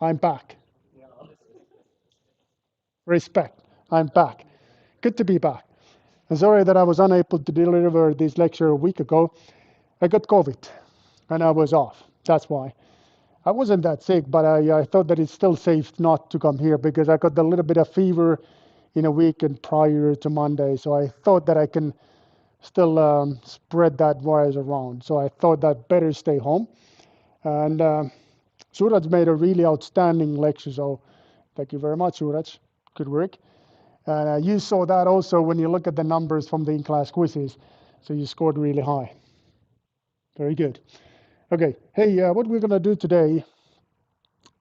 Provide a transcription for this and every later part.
I'm back. Respect. I'm back. Good to be back. I'm sorry that I was unable to deliver this lecture a week ago. I got COVID and I was off. That's why. I wasn't that sick, but I thought that it's still safe not to come here because I got a little bit of fever in a weekend prior to Monday. So I thought that I can still spread that virus around. So I thought that better stay home. And Suraj made a really outstanding lecture. So thank you very much, Suraj. Good work. And you saw that also when you look at the numbers from the in-class quizzes. So you scored really high. Very good. Okay. Hey, what we're going to do today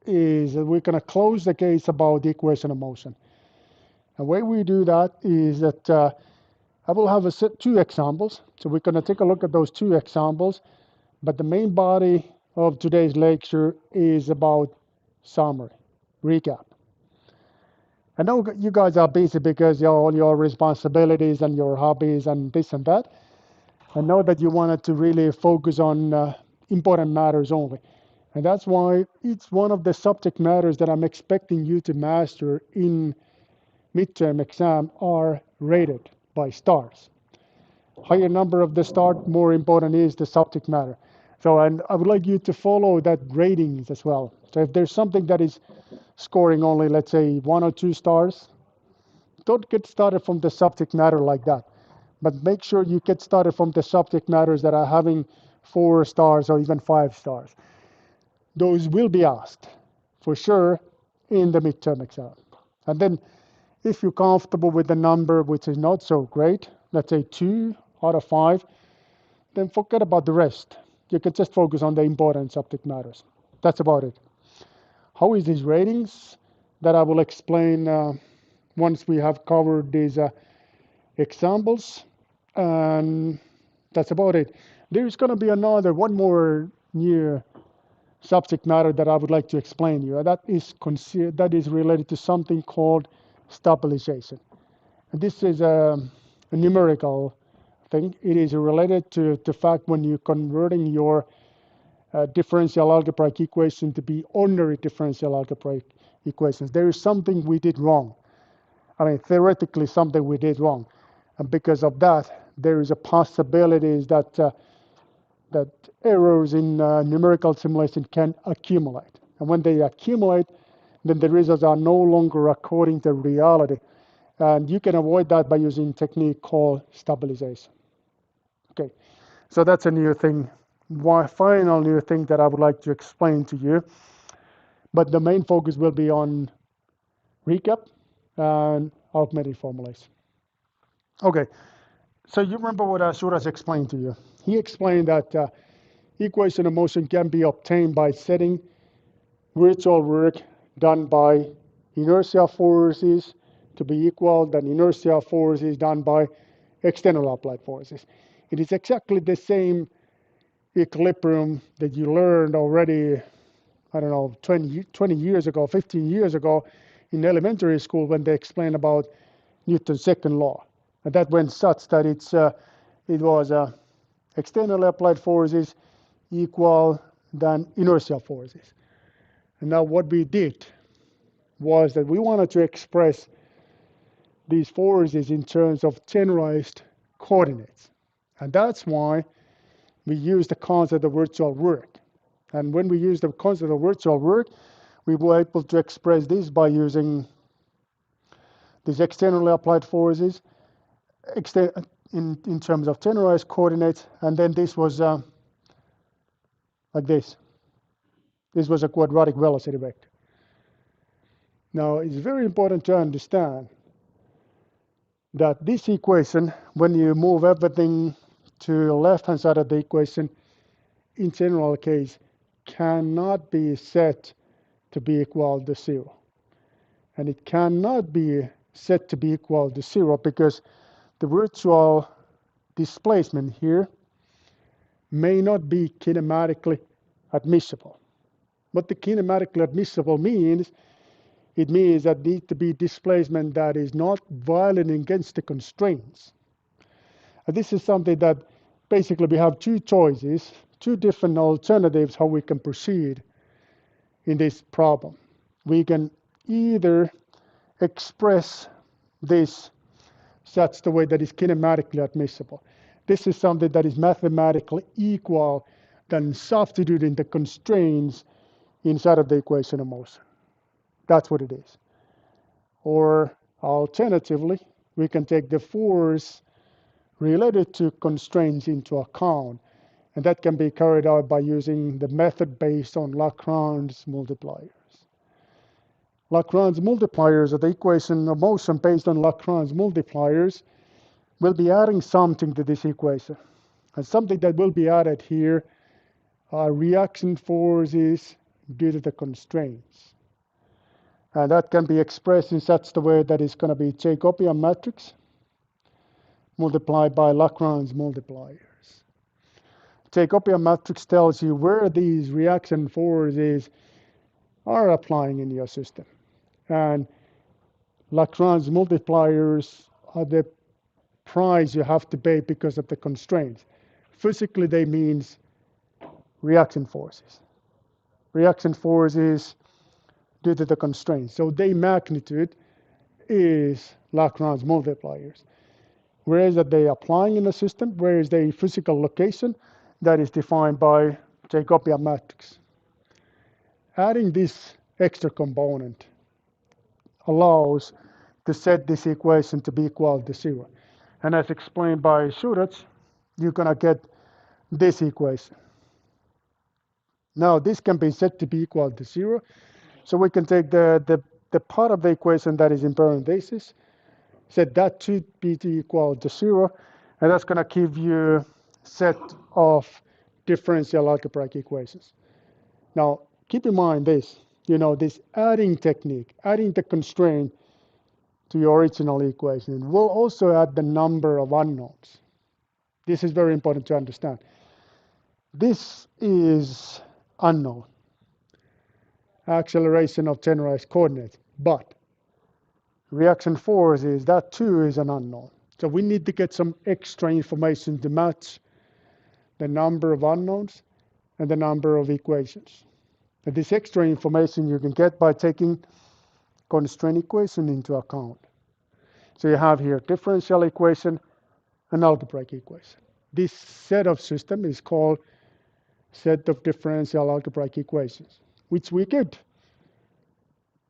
is that we're going to close the case about the equation of motion. The way we do that is that I will have two examples. So we're going to take a look at those two examples. But the main body of today's lecture is about summary, recap. I know you guys are busy because all your responsibilities and your hobbies and this and that. I know that you wanted to really focus on important matters only. And that's why it's one of the subject matters that I'm expecting you to master in midterm exam are rated by stars. Higher number of the star, more important is the subject matter. So, and I would like you to follow that ratings as well. So if there's something that is scoring only, let's say, 1 or 2 stars, don't get started from the subject matter like that. But make sure you get started from the subject matters that are having 4 stars or even 5 stars. Those will be asked for sure in the midterm exam. And then if you're comfortable with the number which is not so great, let's say 2 out of 5, then forget about the rest. You can just focus on the important subject matters. That's about it. How is these ratings? That I will explain once we have covered these examples. And that's about it. There's going to be one more new subject matter that I would like to explain to you. That is related to something called stabilization. And this is a numerical thing. It is related to the fact when you're converting your differential algebraic equation to be ordinary differential algebraic equations. There is something we did wrong. I mean, theoretically, something we did wrong. And because of that, there is a possibility that errors in numerical simulation can accumulate. And when they accumulate, then the results are no longer according to reality. And you can avoid that by using a technique called stabilization. Okay, so that's a new thing, one final new thing that I would like to explain to you. But the main focus will be on recap and arithmetic formulas. Okay, so you remember what Suraj explained to you. He explained that equation of motion can be obtained by setting virtual work done by inertial forces to be equal than inertial forces done by external applied forces. It is exactly the same equilibrium that you learned already, I don't know, 20 years ago, 15 years ago in elementary school when they explained about Newton's second law. And that went such that it was external applied forces equal than inertial forces. And now what we did was that we wanted to express these forces in terms of generalized coordinates. And that's why we use the concept of virtual work. And when we use the concept of virtual work, we were able to express this by using these externally applied forces in terms of generalized coordinates. And then this was like this. This was a quadratic velocity vector. Now, it's very important to understand that this equation, when you move everything to the left-hand side of the equation, in general case, cannot be set to be equal to 0. And it cannot be set to be equal to 0 because the virtual displacement here may not be kinematically admissible. What the kinematically admissible means, it means that there needs to be displacement that is not violating against the constraints. And this is something that basically we have two choices, two different alternatives how we can proceed in this problem. we can either express this such the way that is kinematically admissible. This is something that is mathematically equal than substituting the constraints inside of the equation of motion. That's what it is. Or alternatively, we can take the force related to constraints into account, and that can be carried out by using the method based on Lagrange multipliers. Lagrange multipliers, or the equation of motion based on Lagrange multipliers, will be adding something to this equation. And something that will be added here are reaction forces due to the constraints. And that can be expressed in such the way that it's going to be Jacobian matrix multiplied by Lagrange multipliers. Jacobian matrix tells you where these reaction forces are applying in your system. And Lagrange multipliers are the price you have to pay because of the constraints. Physically, they means reaction forces. Reaction forces due to the constraints. So their magnitude is Lagrange multipliers. Where is that they applying in the system? Where is the physical location? That is defined by Jacobian matrix. Adding this extra component allows to set this equation to be equal to 0. And as explained by Suraj, you're going to get this equation. Now, this can be set to be equal to 0. So we can take the part of the equation that is in parentheses, set that to be equal to 0, and that's going to give you a set of differential algebraic equations. Now, keep in mind this, this adding technique, adding the constraint to your original equation will also add the number of unknowns. This is very important to understand. This is unknown, acceleration of generalized coordinates, but reaction force is that too is an unknown. So we need to get some extra information to match the number of unknowns and the number of equations. And this extra information you can get by taking constraint equation into account. So you have here differential equation and algebraic equation. This set of system is called set of differential algebraic equations, which we could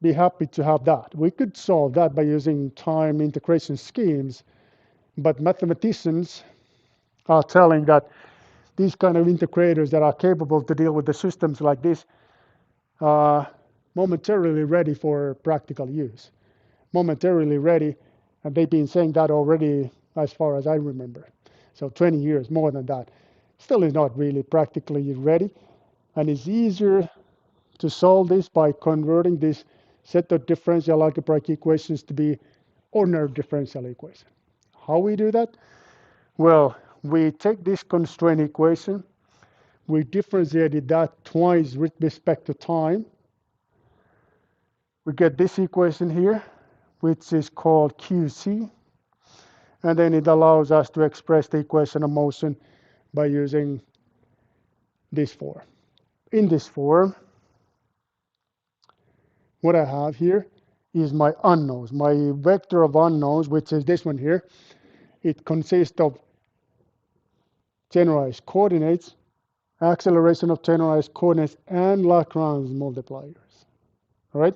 be happy to have that. We could solve that by using time integration schemes, but mathematicians are telling that these kind of integrators that are capable to deal with the systems like this are momentarily ready for practical use. Momentarily ready, and they've been saying that already as far as I remember. So 20 years, more than that. Still is not really practically ready, and it's easier to solve this by converting this set of differential algebraic equations to be ordinary differential equation. How we do that? Well, we take this constraint equation, we differentiated that twice with respect to time. We get this equation here, which is called QC, and then it allows us to express the equation of motion by using this form. In this form, what I have here is my unknowns, my vector of unknowns, which is this one here. It consists of generalized coordinates, acceleration of generalized coordinates, and Lagrange multipliers. All right?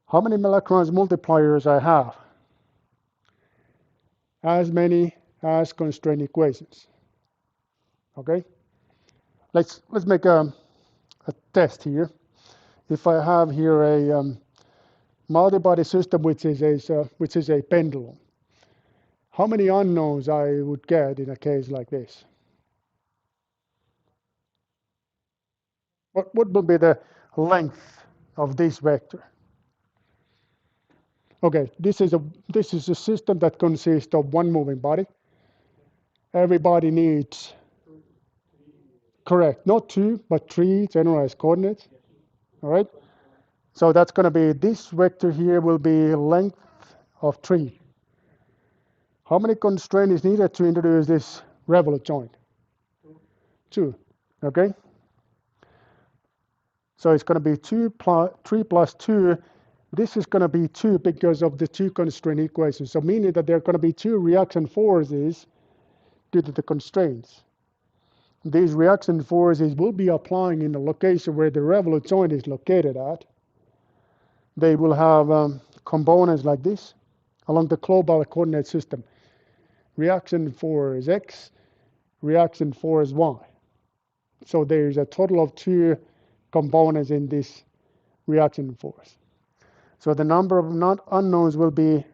How many Lagrange multipliers I have? As many as constraint equations. Okay? Let's make a test here. If I have here a multi-body system which is a pendulum, how many unknowns I would get in a case like this? What will be the length of this vector? Okay, this is a system that consists of one moving body. Every body needs, correct, not two, but three generalized coordinates. All right? So that's going to be, this vector here will be length of 3. How many constraints is needed to introduce this revolute joint? 2. Okay? So it's going to be 3 plus 2. This is going to be 2 because of the two constraint equations. So meaning that there are going to be two reaction forces due to the constraints. These reaction forces will be applying in the location where the revolute joint is located at. They will have components like this along the global coordinate system. Reaction force X, reaction force Y. So there's a total of 2 components in this reaction force. So the number of unknowns will be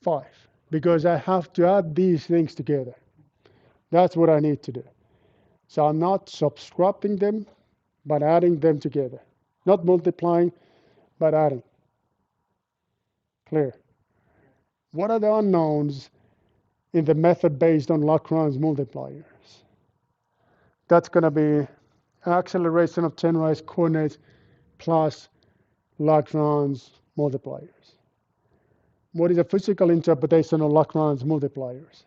5 because I have to add these things together. That's what I need to do. So I'm not subtracting them, but adding them together. Not multiplying, but adding. Clear? What are the unknowns in the method based on Lagrange multipliers? That's going to be acceleration of generalized coordinates plus Lagrange multipliers. What is a physical interpretation of Lagrange multipliers?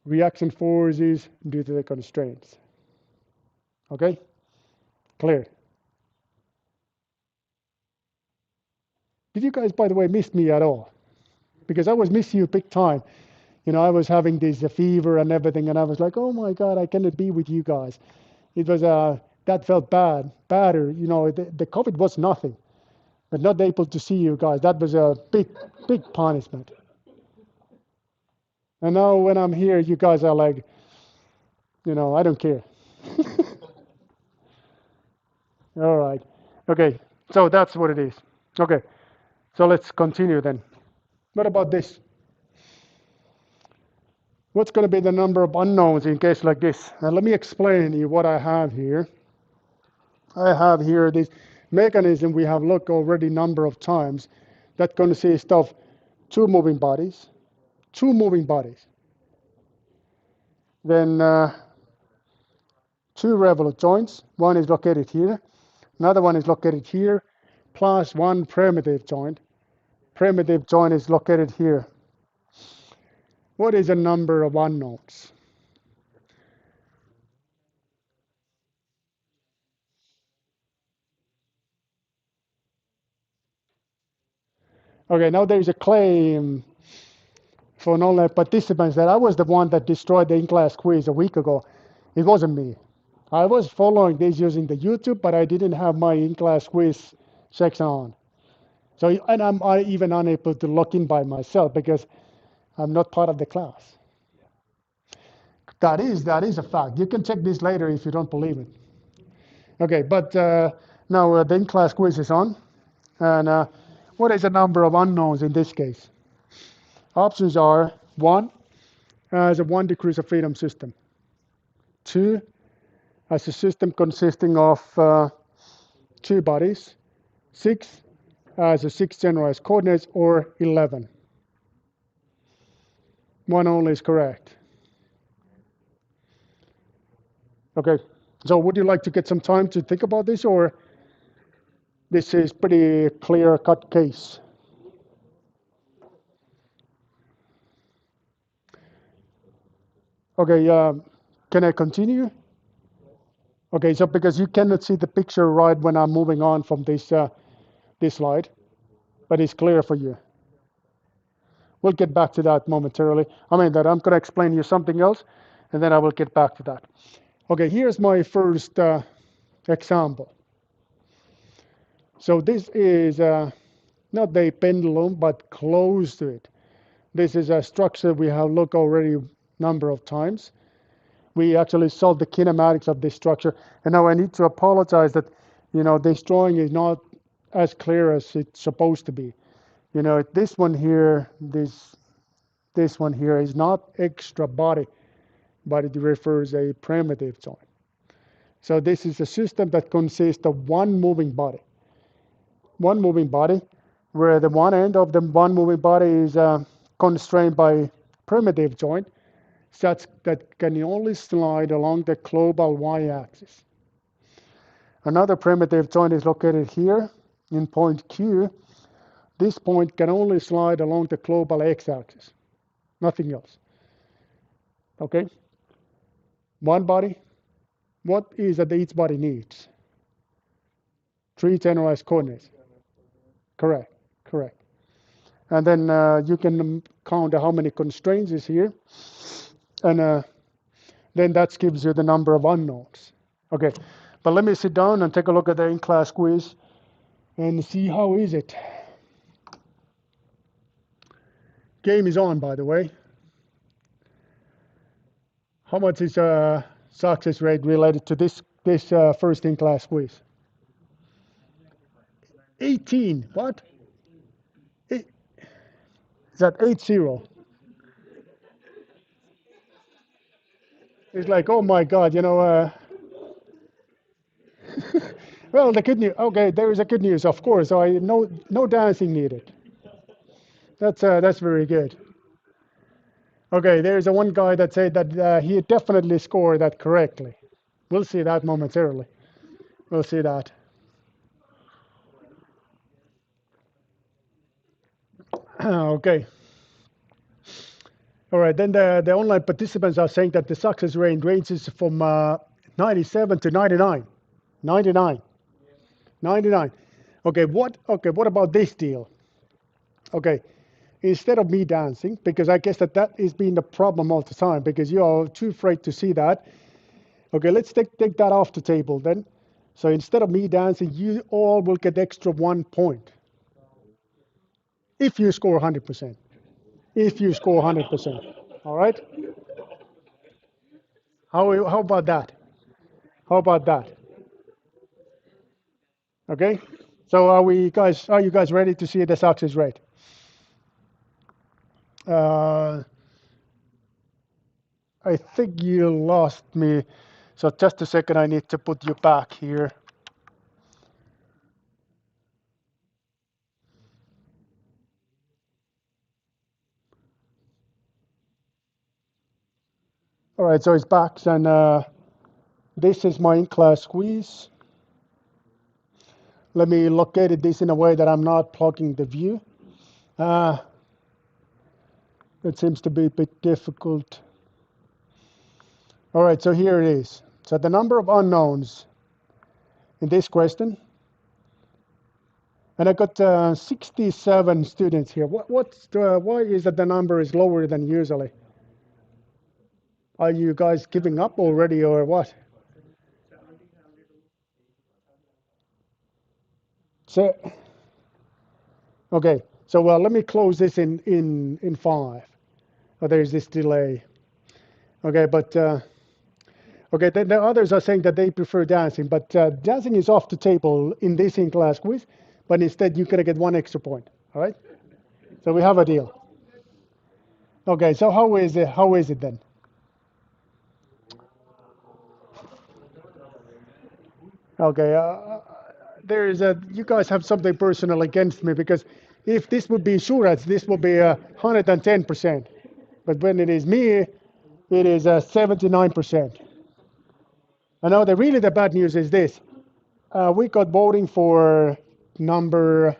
Reaction forces due to the constraints. Okay? Clear? Did you guys, by the way, miss me at all? Because I was missing you big time. I was having this fever and everything, and I was like, oh my God, I cannot be with you guys. It was, that felt badder. The COVID was nothing, but not able to see you guys. That was a big punishment. And now when I'm here, you guys are like, I don't care. All right. Okay. So that's what it is. Okay. So let's continue then. What about this? What's going to be the number of unknowns in case like this? Now let me explain to you what I have here. I have here this mechanism we have looked already number of times that consists of 2 moving bodies. Then 2 revolute joints. One is located here. Another one is located here, plus 1 primitive joint. Primitive joint is located here. What is the number of unknowns? Okay, now there is a claim for non-lab participants that I was the one that destroyed the in-class quiz a week ago. It wasn't me. I was following this using the YouTube, but I didn't have my in-class quiz section on. So, and I'm even unable to log in by myself because I'm not part of the class. That is a fact. You can check this later if you don't believe it. Okay, but now the in-class quiz is on. And what is the number of unknowns in this case? Options are 1, as a 1 degrees of freedom system. 2, as a system consisting of 2 bodies. 6, as a 6 generalized coordinates, or 11. 1 only is correct. Okay, so would you like to get some time to think about this, or this is pretty clear-cut case? Okay, can I continue? Okay, so because you cannot see the picture right when I'm moving on from this slide, but it's clear for you. We'll get back to that momentarily. That I'm going to explain you something else, and then I will get back to that. Okay, here's my first example. So this is not a pendulum, but close to it. This is a structure we have looked already a number of times. We actually solved the kinematics of this structure, and now I need to apologize that this drawing is not as clear as it's supposed to be. This one here, this one here is not extra body, but it refers a primitive joint. So this is a system that consists of 1 moving body. 1 moving body, where the one end of the 1 moving body is constrained by primitive joint, such that can only slide along the global y-axis. Another primitive joint is located here in point Q. This point can only slide along the global x-axis, nothing else. Okay? 1 body, What is that each body needs? Three generalized coordinates. Correct, correct. And then you can count how many constraints is here, and then that gives you the number of unknowns. Okay, but let me sit down and take a look at the in-class quiz and see how is it. Game is on, by the way. How much is success rate related to this first in-class quiz? 18. What? Is that 80? It's like, oh my God, well, the good news. Okay, there is a good news, of course. So no dancing needed. That's very good. Okay, there's a one guy that said that he definitely scored that correctly. We'll see that momentarily. We'll see that. Okay. All right. Then the online participants are saying that the success rate ranges from 97 to 99. 99. 99. Okay, what about this deal? Okay, instead of me dancing, because I guess that is being the problem all the time, because you are too afraid to see that. Okay, let's take that off the table then. So instead of me dancing, you all will get extra 1 point if you score 100%. If you score 100%. All right? How about that? How about that? Okay? So are you guys ready to see the success rate? Uh, I think you lost me. So just a second, I need to put you back here. All right, so it's back, and this is my in-class quiz. Let me locate this in a way that I'm not plugging the view. Uh, it seems to be a bit difficult. All right, so here it is. So the number of unknowns in this question, and I got 67 students here. Why is that the number is lower than usually? Are you guys giving up already or what? So, okay, so well, let me close this in 5. Oh, there's this delay. Okay, but okay, then the others are saying that they prefer dancing, but dancing is off the table in this in-class quiz, but instead you're gonna get 1 extra point. All right, so we have a deal. Okay, so how is it? How is it then? Okay, there is a. You guys have something personal against me because if this would be Suraj, this would be 110%, but when it is me, it is 79%. I know that really the bad news is this. We got voting for number,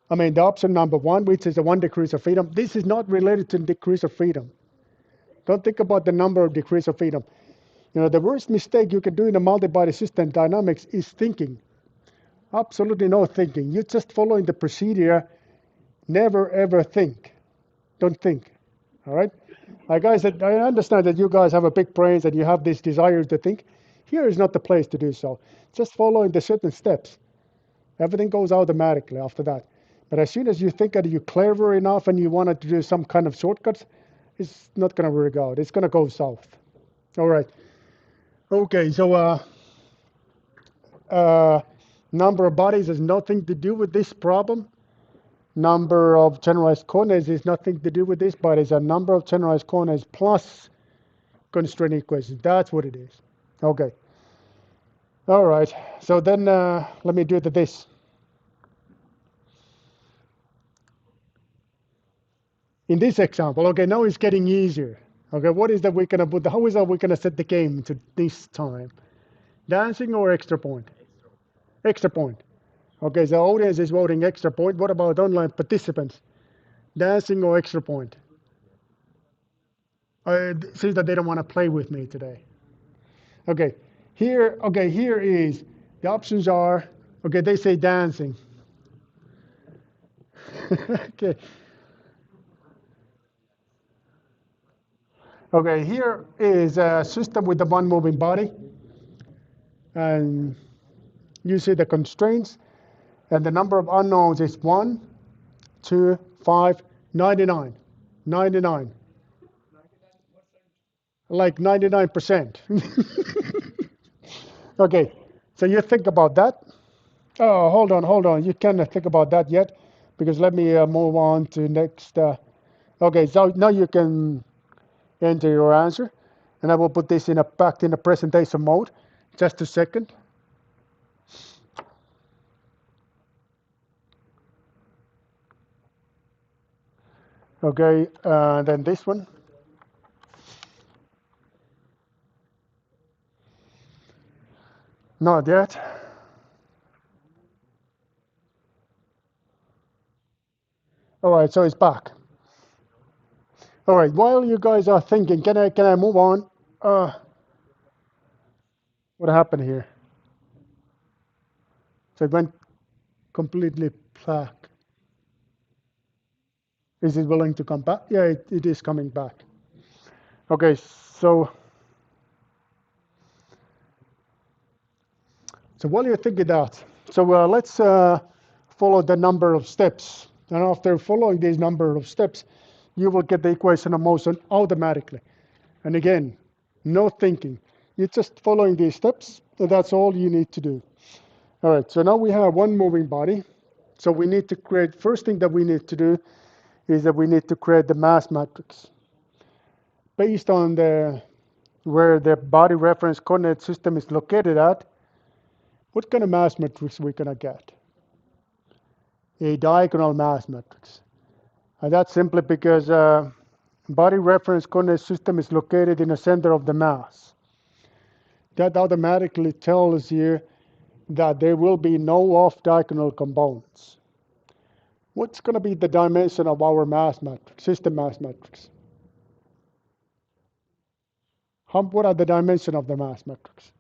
the option number 1, which is the 1 decrease of freedom. This is not related to decrease of freedom. Don't think about the number of decrease of freedom. The worst mistake you can do in a multi-body system dynamics is thinking. Absolutely no thinking. You're just following the procedure. Never ever think. Don't think. All right? Like I said, I understand that you guys have a big brains and you have this desire to think. Here is not the place to do so. Just following the certain steps. Everything goes automatically after that. But as soon as you think that you're clever enough and you wanted to do some kind of shortcuts, it's not going to work out. It's going to go south. All right. Okay, so number of bodies has nothing to do with this problem. Number of generalized coordinates has nothing to do with this, but it's a number of generalized coordinates plus constraint equation. That's what it is. Okay. All right. So then let me do this. In this example, okay, now it's getting easier. Okay, what is that we're gonna put? How is that we're gonna set the game to this time? Dancing or extra point? Extra point. Okay, the audience is voting extra point. What about online participants? Dancing or extra point? I see that they don't want to play with me today. Okay, here is the options are, okay, they say dancing. Okay, okay, here is a system with the one moving body, and you see the constraints, and the number of unknowns is 1, 2, 5, 99. 99. Like 99%. Okay, so you think about that. Oh, hold on. You cannot think about that yet, because let me move on to next. Okay, so now you can enter your answer, and I will put this in a back in the presentation mode. Just a second. Okay, then this one. Not yet. All right, so it's back. All right, while you guys are thinking, can I move on? Uh, what happened here? So it went completely black. Is it willing to come back? Yeah, it is coming back. Okay, so while you're thinking that, so let's follow the number of steps. And after following these number of steps, you will get the equation of motion automatically. And again, no thinking. You're just following these steps, and that's all you need to do. All right, so now we have one moving body. So we need to create, first thing that we need to do is that we need to create the mass matrix based on where the body reference coordinate system is located at. What kind of mass matrix we gonna get? A diagonal mass matrix. And that's simply because body reference coordinate system is located in the center of the mass. That automatically tells you that there will be no off-diagonal components. What's going to be the dimension of our mass matrix, system mass matrix? What are the dimension of the mass matrix?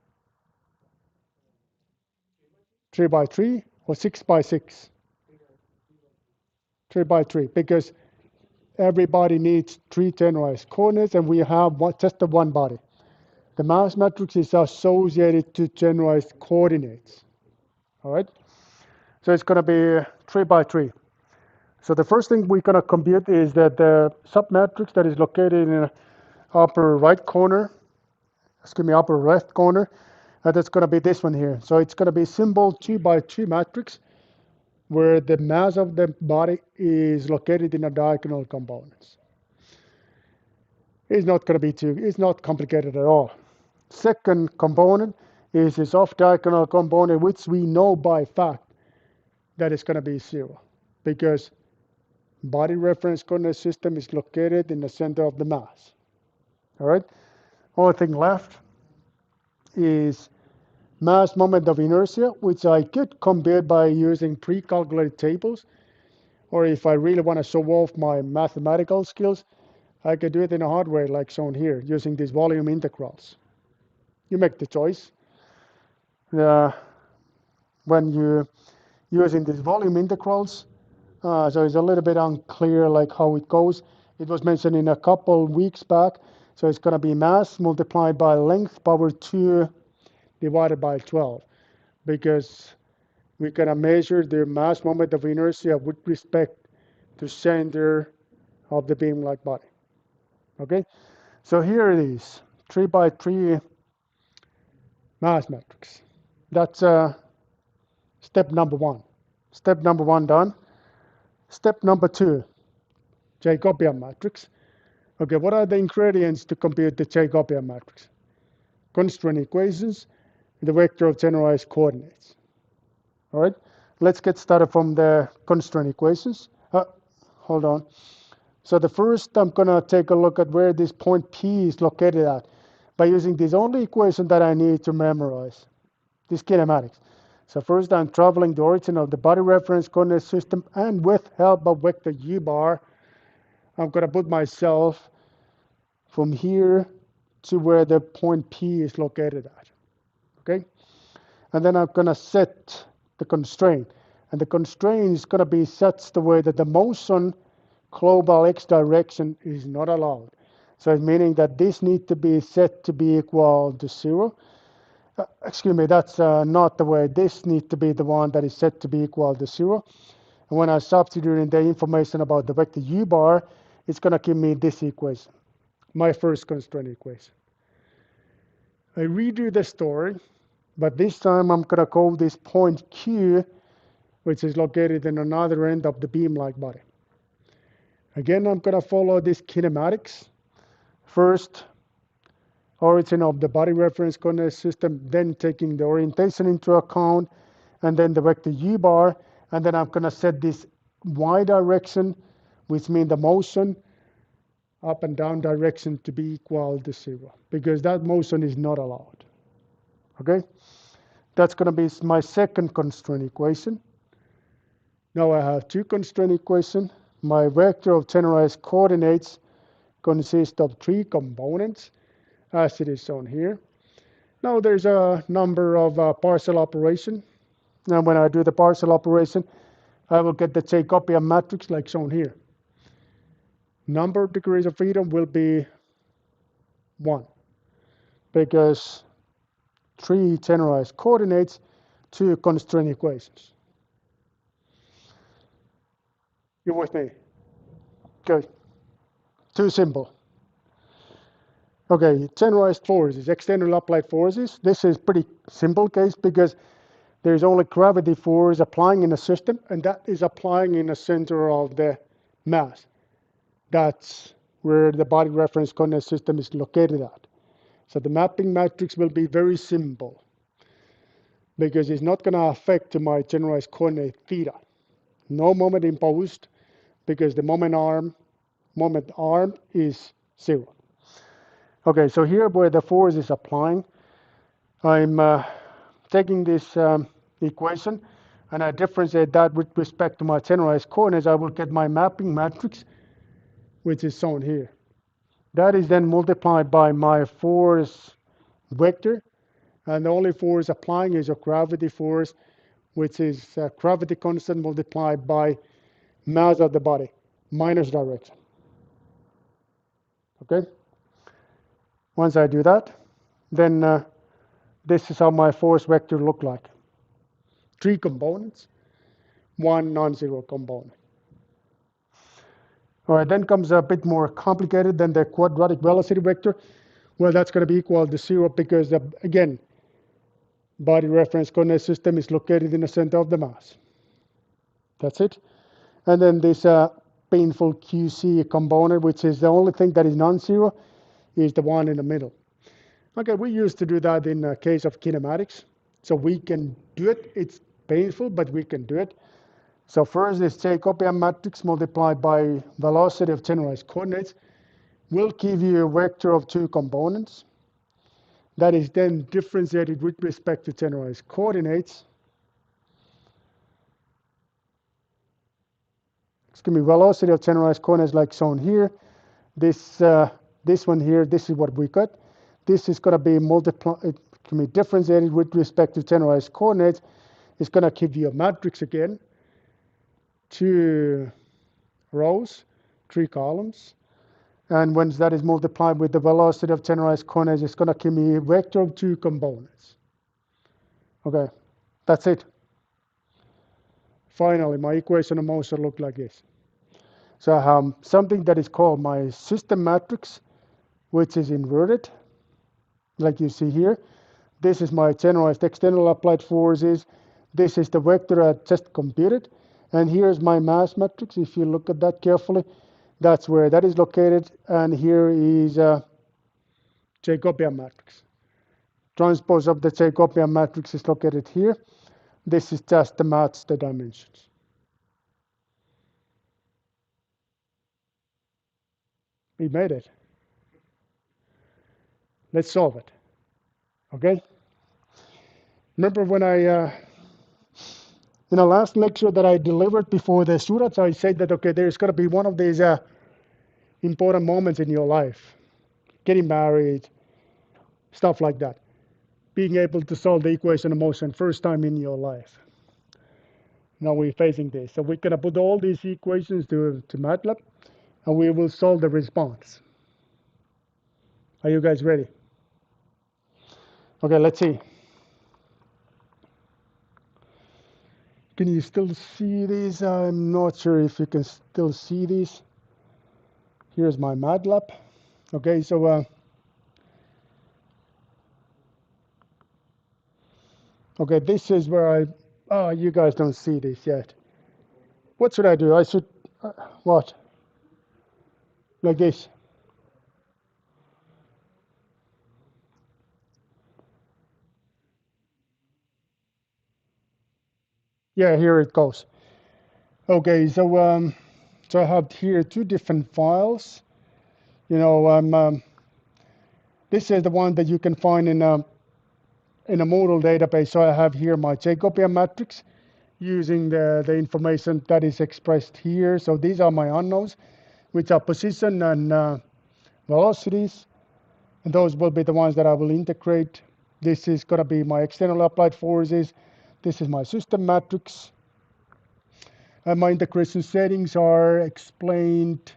3 by 3 or 6 by 6? 3 by 3, because everybody needs 3 generalized coordinates, and we have just the one body. The mass matrix is associated to generalized coordinates. All right? So it's going to be 3 by 3. So the first thing we're going to compute is that the submatrix that is located in the upper right corner, upper left corner, that's going to be this one here. So it's going to be symbol 2 by 2 matrix, where the mass of the body is located in the diagonal components. It's not going to be it's not complicated at all. Second component is this off-diagonal component, which we know by fact that it's going to be 0, because body reference coordinate system is located in the center of the mass. All right? Only thing left is mass moment of inertia, which I could compute by using pre-calculated tables, or if I really want to show off my mathematical skills, I could do it in a hard way like shown here, using these volume integrals. You make the choice. When you using these volume integrals, so it's a little bit unclear like how it goes. It was mentioned in a couple weeks back. So it's going to be mass multiplied by length power 2 divided by 12, because we're going to measure the mass moment of inertia with respect to center of the beam-like body. Okay, so here it is, 3 by 3 mass matrix. That's step number 1. Step number 1 done. Step number 2, Jacobian matrix. Okay, what are the ingredients to compute the Jacobian matrix? Constraint equations and the vector of generalized coordinates. All right, let's get started from the constraint equations. Hold on. So the first, I'm going to take a look at where this point P is located at by using this only equation that I need to memorize, this kinematics. So first, I'm traveling the origin of the body reference coordinate system, and with help of vector U bar, I'm going to put myself from here to where the point P is located at. Okay? And then I'm going to set the constraint. And the constraint is going to be such the way that the motion global x direction is not allowed. So it's meaning that this needs to be set to be equal to 0. Excuse me, that's not the way. This needs to be the one that is set to be equal to 0. And when I substitute in the information about the vector u bar, it's going to give me this equation, my first constraint equation. I redo the story, but this time I'm going to call this point Q, which is located in another end of the beam-like body. Again, I'm going to follow this kinematics. First, origin of the body reference coordinate system, then taking the orientation into account, and then the vector u bar, and then I'm going to set this y direction, which means the motion up and down direction to be equal to 0, because that motion is not allowed. Okay? That's going to be my second constraint equation. Now I have two constraint equations. My vector of generalized coordinates consists of 3 components, as it is shown here. Now there's a number of partial operation. Now when I do the partial operation, I will get the Jacobian matrix like shown here. Number of degrees of freedom will be 1, because 3 generalized coordinates, 2 constraint equations. You with me? Good. Too simple. Okay, generalized forces, external applied forces. This is pretty simple case because there's only gravity force applying in a system, and that is applying in the center of the mass. That's where the body reference coordinate system is located at. So the mapping matrix will be very simple because it's not going to affect my generalized coordinate theta. No moment imposed because the moment arm is 0. Okay, so here where the force is applying, I'm taking this equation and I differentiate that with respect to my generalized coordinates. I will get my mapping matrix, which is shown here. That is then multiplied by my force vector, and the only force applying is a gravity force, which is gravity constant multiplied by mass of the body minus direction. Okay? Once I do that, then this is how my force vector look like. 3 components, 1 non-zero component. All right, then comes a bit more complicated than the quadratic velocity vector. Well, that's going to be equal to 0 because, again, body reference coordinate system is located in the center of the mass. That's it. And then this painful QC component, which is the only thing that is non-zero, is the one in the middle. Okay, we used to do that in the case of kinematics. So we can do it. It's painful, but we can do it. So first, this Jacobian matrix multiplied by velocity of generalized coordinates will give you a vector of 2 components. That is then differentiated with respect to generalized coordinates. Excuse me, velocity of generalized coordinates like shown here. This one here, this is what we got. This is going to be differentiated with respect to generalized coordinates. It's going to give you a matrix again. 2 rows, 3 columns. And once that is multiplied with the velocity of generalized coordinates, it's going to give me a vector of 2 components. Okay, that's it. Finally, my equation of motion look like this. So I have something that is called my system matrix, which is inverted, like you see here. This is my generalized external applied forces. This is the vector I just computed. And here's my mass matrix. If you look at that carefully, that's where that is located. And here is a Jacobian matrix. Transpose of the Jacobian matrix is located here. This is just to match the dimensions. We made it. Let's solve it. Okay? Remember when in the last lecture that I delivered before the Suraj, I said that, okay, there's going to be one of these important moments in your life. Getting married, stuff like that. Being able to solve the equation of motion first time in your life. Now we're facing this. So we're going to put all these equations to MATLAB and we will solve the response. Are you guys ready? Okay, let's see. Can you still see these? I'm not sure if you can still see these. Here's my MATLAB. Okay, so okay, this is where oh, you guys don't see this yet. What should I do? I should, what? Like this. Yeah, here it goes. Okay, so I have here two different files. You know, this is the one that you can find in a model database. So I have here my Jacobian matrix using the information that is expressed here. So these are my unknowns, which are position and velocities. And those will be the ones that I will integrate. This is going to be my external applied forces. This is my system matrix. And my integration settings are explained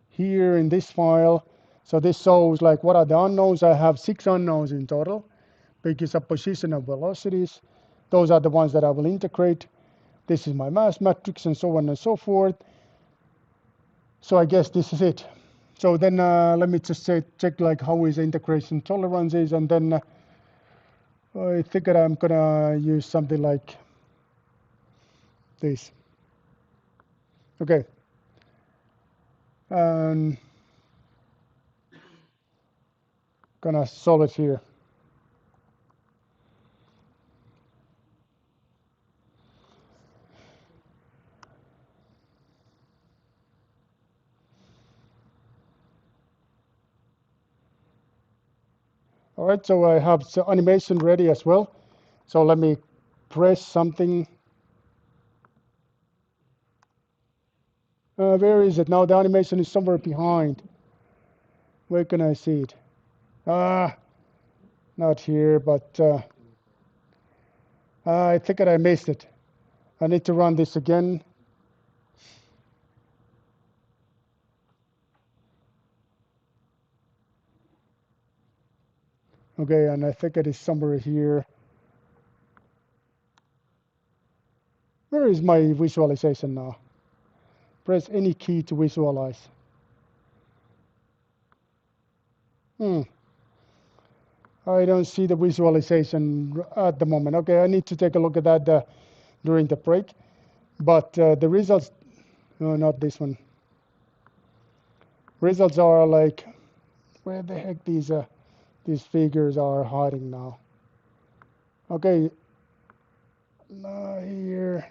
here in this file. So this shows like what are the unknowns. I have 6 unknowns in total because of position and velocities. Those are the ones that I will integrate. This is my mass matrix and so on and so forth. So I guess this is it. So then let me just check like how is the integration tolerances, and then I think that I'm gonna use something like this. Okay. And gonna solve it here. All right, so I have the animation ready as well. So let me press something. Where is it now? The animation is somewhere behind. Where can I see it? Ah, not here, but I think that I missed it. I need to run this again. Okay, and I think it is somewhere here. Where is my visualization now? Press any key to visualize. I don't see the visualization at the moment. Okay, I need to take a look at that during the break. But the results, no, not this one. Results are like, where the heck these figures are hiding now? Okay, here.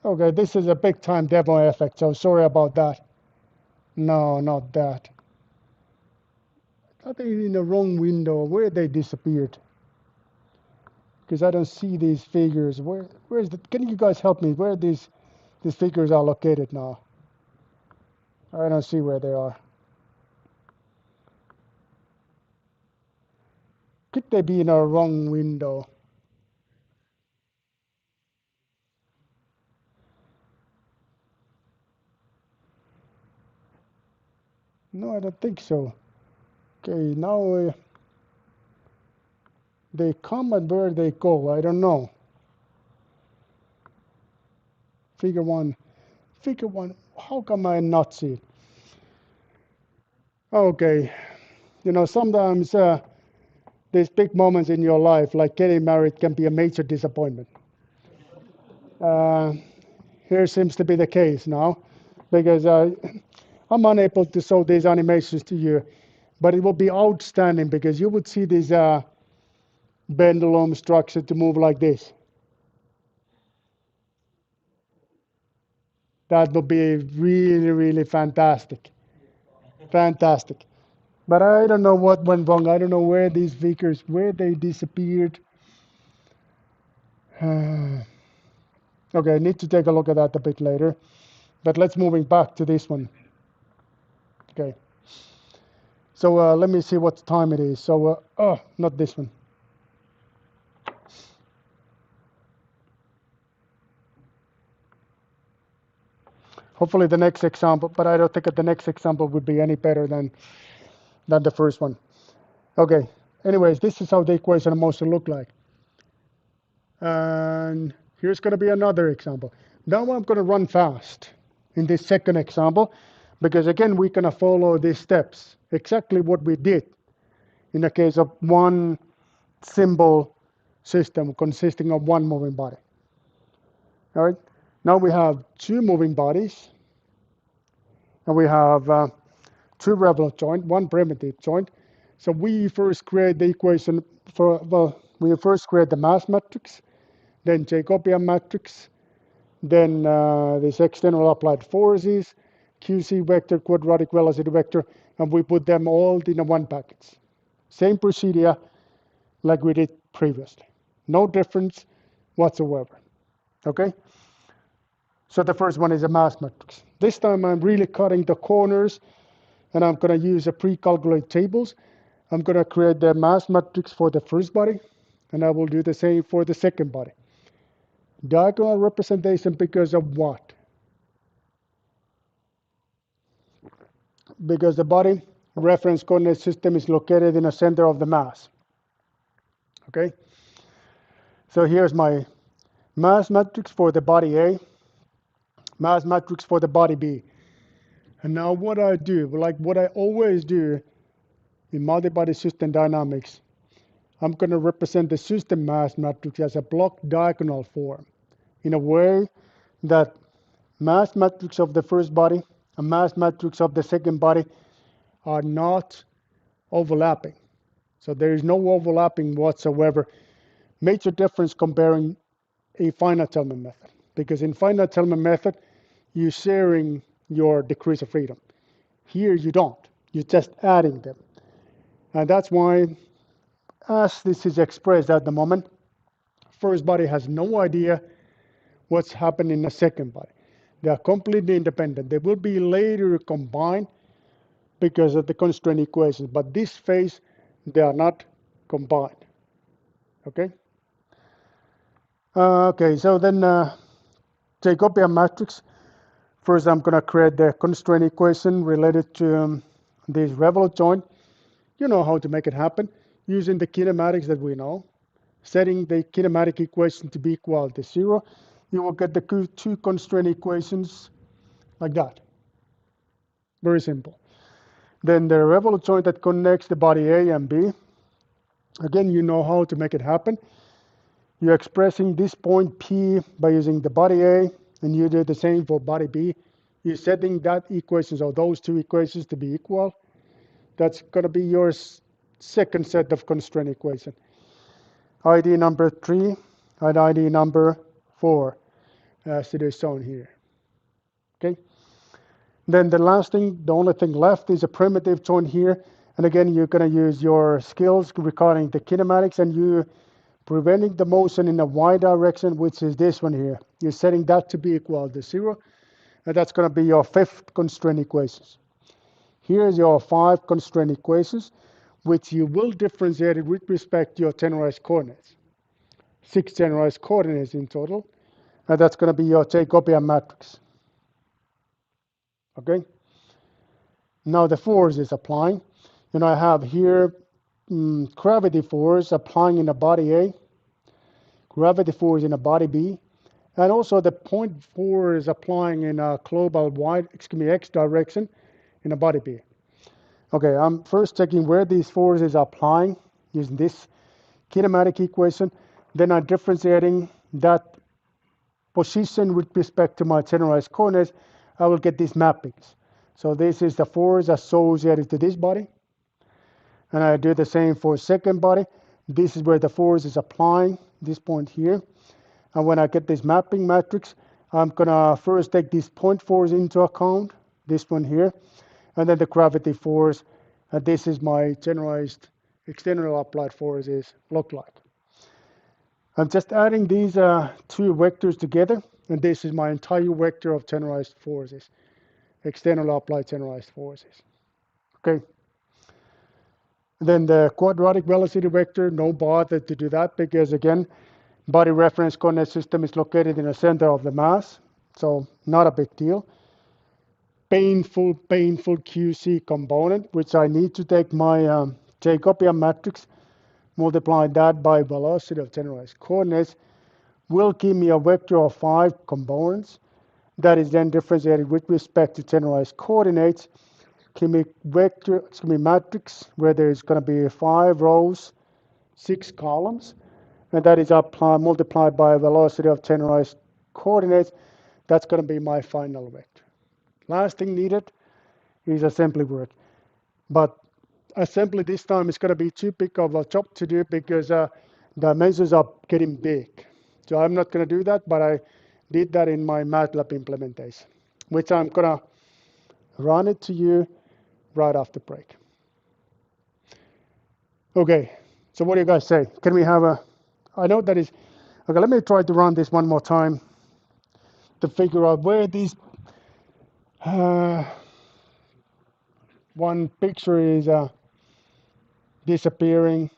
Okay, this is a big time demo effect, so sorry about that. No, not that. Are they in the wrong window? Where they disappeared? Because I don't see these figures. Where's the? Can you guys help me? Where these figures are located now? I don't see where they are. Could they be in a wrong window? No, I don't think so. Okay, now they come and where they go, I don't know. Figure one. Figure one. How come I not see it? Okay, you know, sometimes these big moments in your life, like getting married, can be a major disappointment. Uh, Here seems to be the case now, because I'm unable to show these animations to you, but it would be outstanding because you would see this pendulum structure to move like this. That would be really, really fantastic. Fantastic. But I don't know what went wrong. I don't know where these figures, where they disappeared. Okay, I need to take a look at that a bit later. But let's moving back to this one. Okay. So let me see what time it is. So, oh, not this one. Hopefully the next example, but I don't think that the next example would be any better than the first one. Okay, anyways, this is how the equation mostly look like. And here's going to be another example. Now I'm going to run fast in this second example, because again, we're going to follow these steps, exactly what we did in the case of one simple system consisting of one moving body. All right, now we have two moving bodies, and we have two revolute joint, one primitive joint. So we first create the equation for, well, we first create the mass matrix, then Jacobian matrix, then these external applied forces, QC vector, quadratic velocity vector, and we put them all in one package. Same procedure like we did previously. No difference whatsoever. Okay? So the first one is a mass matrix. This time I'm really cutting the corners, and I'm going to use a pre-calculated tables. I'm going to create the mass matrix for the first body, and I will do the same for the second body. Diagonal representation because of what? Because the body reference coordinate system is located in the center of the mass. Okay? So here's my mass matrix for the body A, mass matrix for the body B. And now what I do, like what I always do in multi-body system dynamics, I'm going to represent the system mass matrix as a block diagonal form in a way that mass matrix of the first body and mass matrix of the second body are not overlapping. So there is no overlapping whatsoever. Major difference comparing a finite element method, because in finite element method, you're sharing your degrees of freedom. Here you don't. You're just adding them. And that's why, as this is expressed at the moment, first body has no idea what's happening in the second body. They are completely independent. They will be later combined because of the constraint equations, but this phase, they are not combined. Okay? Okay, so then Jacobian matrix. First, I'm going to create the constraint equation related to this revolute joint. You know how to make it happen using the kinematics that we know. Setting the kinematic equation to be equal to 0, you will get the two constraint equations like that. Very simple. Then the revolute joint that connects the body A and B. Again, you know how to make it happen. You're expressing this point P by using the body A, and you do the same for body B. You're setting that equations or those two equations to be equal. That's going to be your second set of constraint equation. ID number 3 and ID number 4, as it is shown here. Okay. Then the last thing, the only thing left is a primitive joint here. And again, you're going to use your skills regarding the kinematics, and you preventing the motion in the y direction, which is this one here. You're setting that to be equal to 0. And that's going to be your fifth constraint equations. Here's your 5 constraint equations, which you will differentiate with respect to your generalized coordinates. 6 generalized coordinates in total. And that's going to be your Jacobian matrix. Okay? Now the force is applying. And I have here gravity force applying in the body A, gravity force in the body B, and also the point force applying in a global x direction in the body B. Okay, I'm first checking where these forces are applying using this kinematic equation. Then I'm differentiating that position with respect to my generalized coordinates. I will get these mappings. So this is the force associated to this body. And I do the same for second body. This is where the force is applying, this point here. And when I get this mapping matrix, I'm going to first take this point force into account, this one here, and then the gravity force. And this is my generalized external applied forces look like. I'm just adding these two vectors together, and this is my entire vector of generalized forces, external applied generalized forces. Okay. Then the quadratic velocity vector, no bother to do that because again, body reference coordinate system is located in the center of the mass, so not a big deal. Painful QC component, which I need to take my Jacobian matrix, multiply that by velocity of generalized coordinates, will give me a vector of 5 components that is then differentiated with respect to generalized coordinates. Give me vector, give me matrix where there is going to be 5 rows, 6 columns, and that is multiplied by a velocity of generalized coordinates. That's going to be my final vector. Last thing needed is assembly work. But assembly this time is going to be too big of a job to do because dimensions are getting big. So I'm not going to do that, but I did that in my MATLAB implementation, which I'm going to run it to you right after break. Okay, so what do you guys say? Can we have a, I know that is, okay, let me try to run this one more time to figure out where these, one picture is disappearing.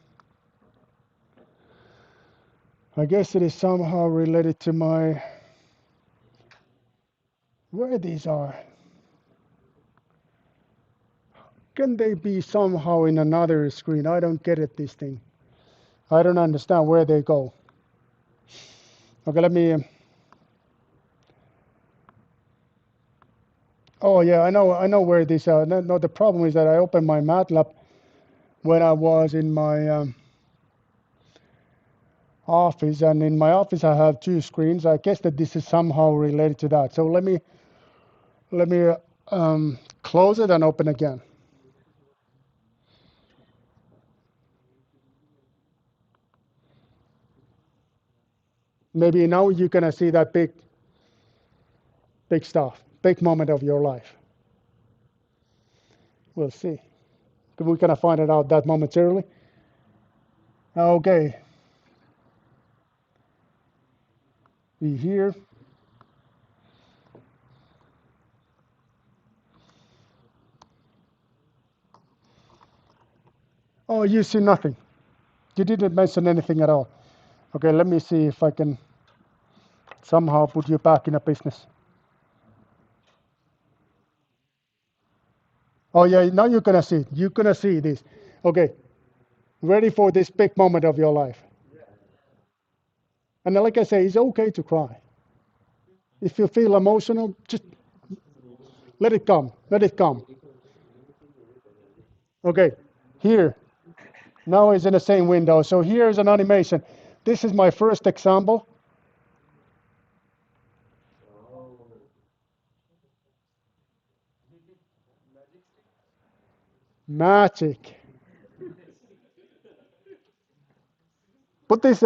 I guess it is somehow related to my, where these are. Can they be somehow in another screen? I don't get it, this thing. I don't understand where they go. Okay, let me, oh yeah, I know where these are. No, the problem is that I opened my MATLAB when I was in my office, and in my office I have 2 screens. I guess that this is somehow related to that. So let me close it and open again. Maybe now you're gonna see that big stuff, big moment of your life. We'll see. We're gonna find it out that momentarily. Okay, we here. Oh, you see nothing. You didn't mention anything at all. Okay, let me see if I can somehow put you back in a business. Oh yeah, now you're gonna see. You're gonna see this. Okay, ready for this big moment of your life. And like I say, it's okay to cry. If you feel emotional, just let it come. Let it come. Okay, here. Now it's in the same window. So here's an animation. This is my first example. Magic. But this,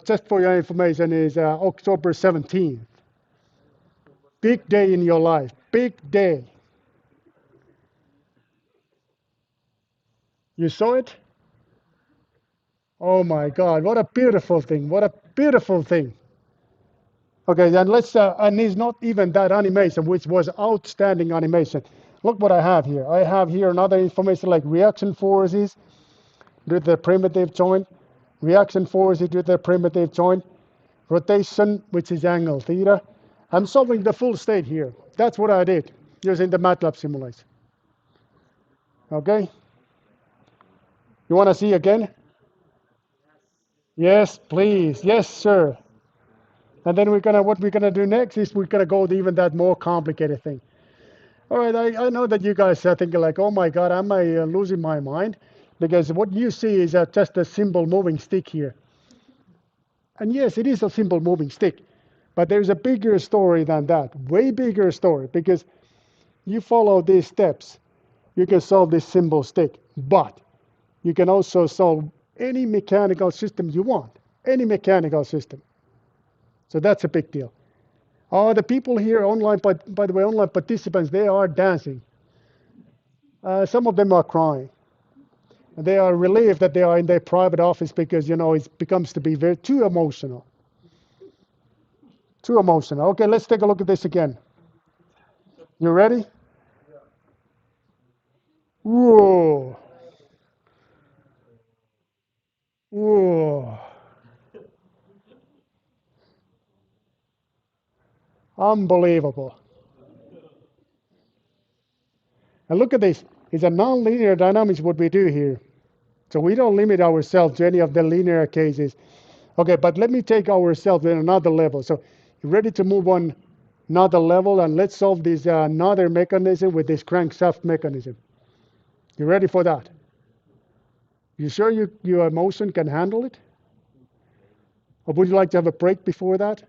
just for your information, is October 17th. Big day in your life. Big day. You saw it? Oh my God, what a beautiful thing. What a beautiful thing. Okay, then and it's not even that animation, which was outstanding animation. Look what I have here. I have here another information like reaction forces due to the primitive joint, reaction forces due to the primitive joint, rotation, which is angle theta. I'm solving the full state here. That's what I did using the MATLAB simulation. Okay? You want to see again? Yes, please. Yes, sir. And then what we're gonna do next is we're gonna go to even that more complicated thing. All right, I know that you guys are thinking like, oh my God, am I losing my mind? Because what you see is just a simple moving stick here. And yes, it is a simple moving stick, but there's a bigger story than that, way bigger story, because you follow these steps, you can solve this simple stick, but you can also solve any mechanical system you want, any mechanical system. So that's a big deal. Oh, the people here online, by the way, online participants, they are dancing. Some of them are crying. They are relieved that they are in their private office because it becomes to be very too emotional. Too emotional. Okay, let's take a look at this again. You ready? Whoa. Whoa. Unbelievable. And look at this. It's a non-linear dynamics what we do here. So we don't limit ourselves to any of the linear cases. Okay, but let me take ourselves in another level. So you ready to move on another level, and let's solve this another mechanism with this crankshaft mechanism. You ready for that? You sure your emotion can handle it? Or would you like to have a break before that?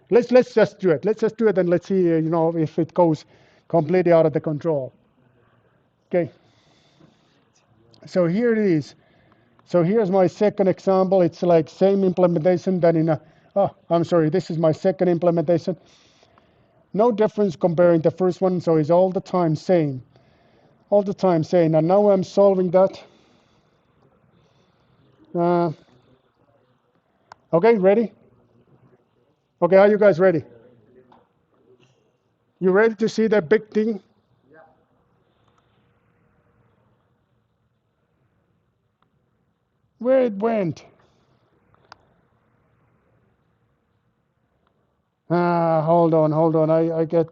Let's just do it. Let's just do it, and let's see if it goes completely out of the control. Okay. So here it is. So here's my second example. It's like same implementation than in a. Oh, I'm sorry. This is my second implementation. No difference comparing the first one. So it's all the time same. All the time same. And now I'm solving that. Uh, okay, ready? Okay, are you guys ready? You ready to see that big thing? Where it went? Hold on, hold on. I get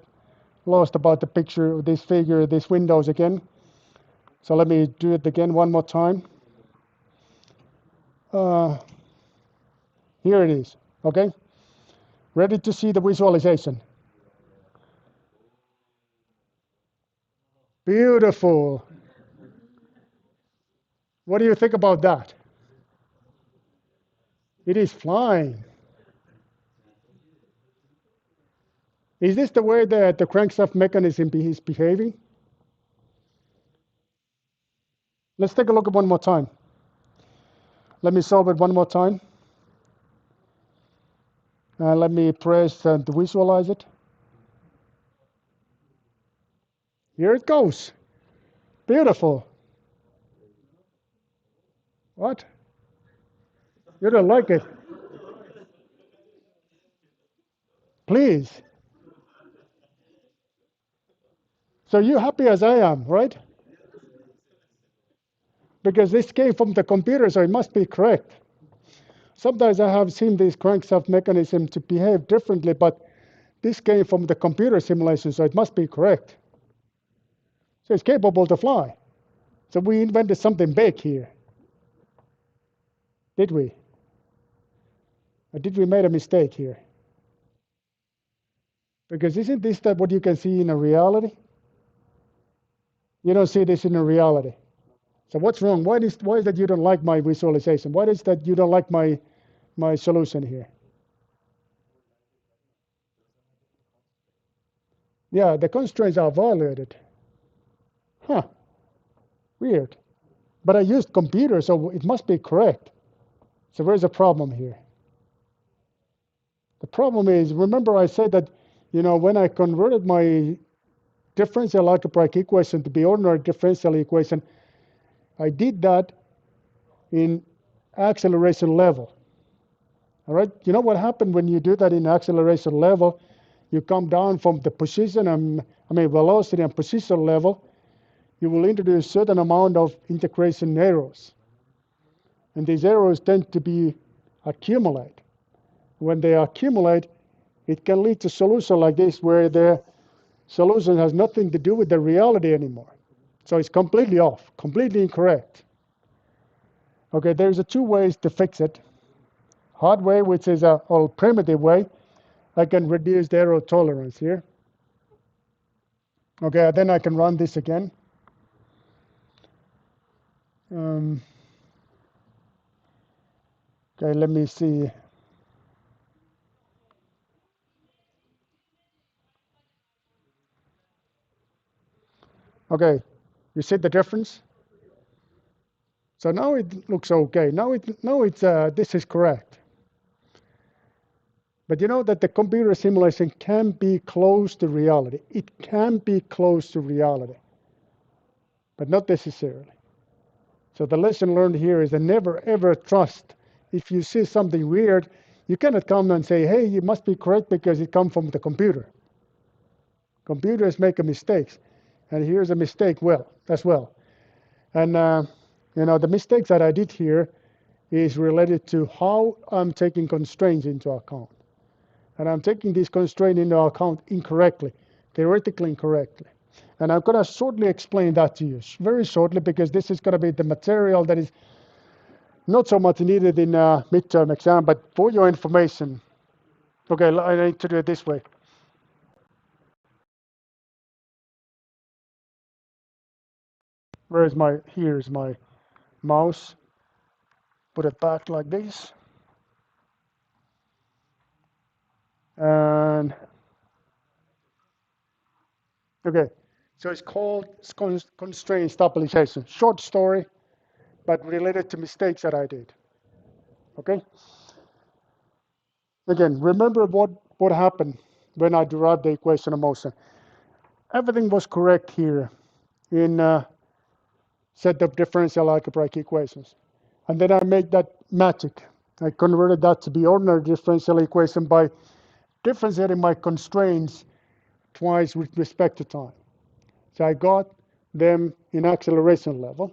lost about the picture, this figure, this windows again. So let me do it again one more time. Uh, Here it is. Okay, ready to see the visualization? Beautiful. What do you think about that? It is flying. Is this the way that the crankshaft mechanism is behaving? Let's take a look at one more time. Let me solve it one more time. Let me press to visualize it. Here it goes. Beautiful. What? You don't like it? Please. So you're happy as I am, right? Because this came from the computer, so it must be correct. Sometimes I have seen this crankshaft mechanism to behave differently, but this came from the computer simulation, so it must be correct. So it's capable to fly. So we invented something big here. Did we? Or did we make a mistake here? Because isn't this that what you can see in a reality? You don't see this in a reality. So what's wrong? Why is that you don't like my visualization? Why is that you don't like my solution here? Yeah, the constraints are violated. Huh, weird. But I used computer, so it must be correct. So where's the problem here? The problem is, remember I said that, when I converted my differential algebraic equation to be ordinary differential equation, I did that in acceleration level. All right, you know what happened when you do that in acceleration level? You come down from the position and velocity and position level. You will introduce a certain amount of integration errors, and these errors tend to be accumulate. When they accumulate, it can lead to solution like this, where the solution has nothing to do with the reality anymore. So it's completely off, completely incorrect. Okay, there's two ways to fix it. Hard way, which is a primitive way. I can reduce the error tolerance here. Okay, then I can run this again. Okay, let me see. Okay, you see the difference? So now it looks okay. Now it's this is correct. But you know that the computer simulation can be close to reality. It can be close to reality, but not necessarily. So the lesson learned here is that never ever trust. If you see something weird, you cannot come and say, hey, you must be correct because it comes from the computer. Computers make mistakes, and here's a mistake as well. And the mistakes that I did here is related to how I'm taking constraints into account. And I'm taking these constraints into account incorrectly, theoretically incorrectly. And I'm going to shortly explain that to you, very shortly, because this is going to be the material that is not so much needed in a midterm exam, but for your information. Okay, I need to do it this way. Here's my mouse. Put it back like this. And okay, so it's called constraint stabilization. Short story, but related to mistakes that I did. Okay. Again, remember what happened when I derived the equation of motion. Everything was correct here in set of differential algebraic equations. And then I made that magic. I converted that to be ordinary differential equation by differentiating my constraints twice with respect to time. So I got them in acceleration level.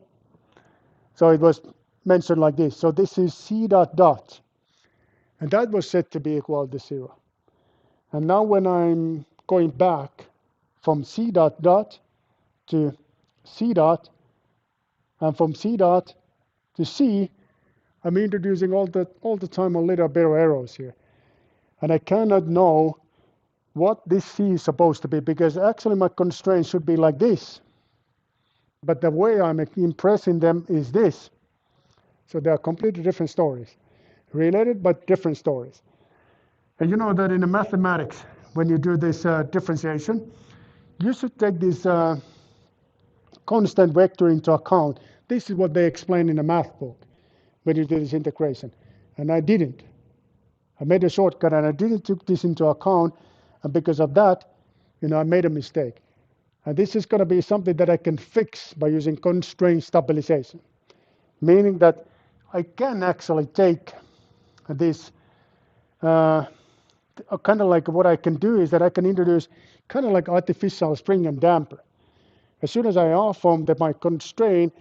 So it was mentioned like this. So this is c dot dot. And that was set to be equal to 0. And now when I'm going back from c dot dot to c dot, and from c dot to c, I'm introducing all the time a little bit of arrows here. And I cannot know what this c is supposed to be, because actually my constraint should be like this. But the way I'm impressing them is this. So they are completely different stories. Related, but different stories. And you know that in the mathematics, when you do this differentiation, you should take this constant vector into account. This is what they explain in the math book when you do this integration. And I didn't. I made a shortcut and I didn't take this into account. And because of that, I made a mistake. And this is going to be something that I can fix by using constraint stabilization. Meaning that I can actually take this, kind of like what I can do is that I can introduce kind of like artificial spring and damper. As soon as I off-form my constraint,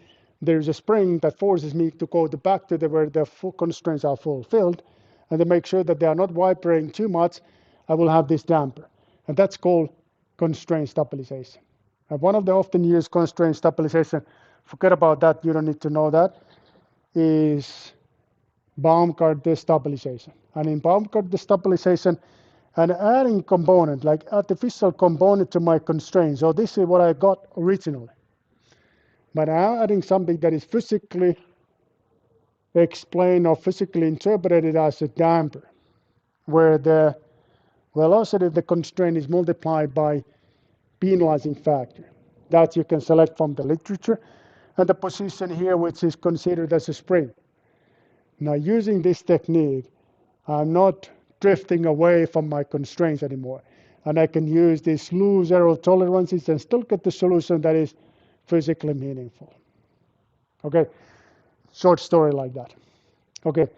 there's a spring that forces me to go back to where the full constraints are fulfilled, and to make sure that they are not vibrating too much, I will have this damper. And that's called constraint stabilization. And one of the often used constraint stabilization, forget about that, you don't need to know that, is Baumgart destabilization. And in Baumgart destabilization, an adding component, like artificial component to my constraint. So this is what I got originally. But I'm adding something that is physically explained or physically interpreted as a damper, where the velocity of the constraint is multiplied by penalizing factor. That you can select from the literature. And the position here, which is considered as a spring. Now, using this technique, I'm not drifting away from my constraints anymore. And I can use these loose zero tolerances and still get the solution that is physically meaningful. Okay, short story like that. Okay,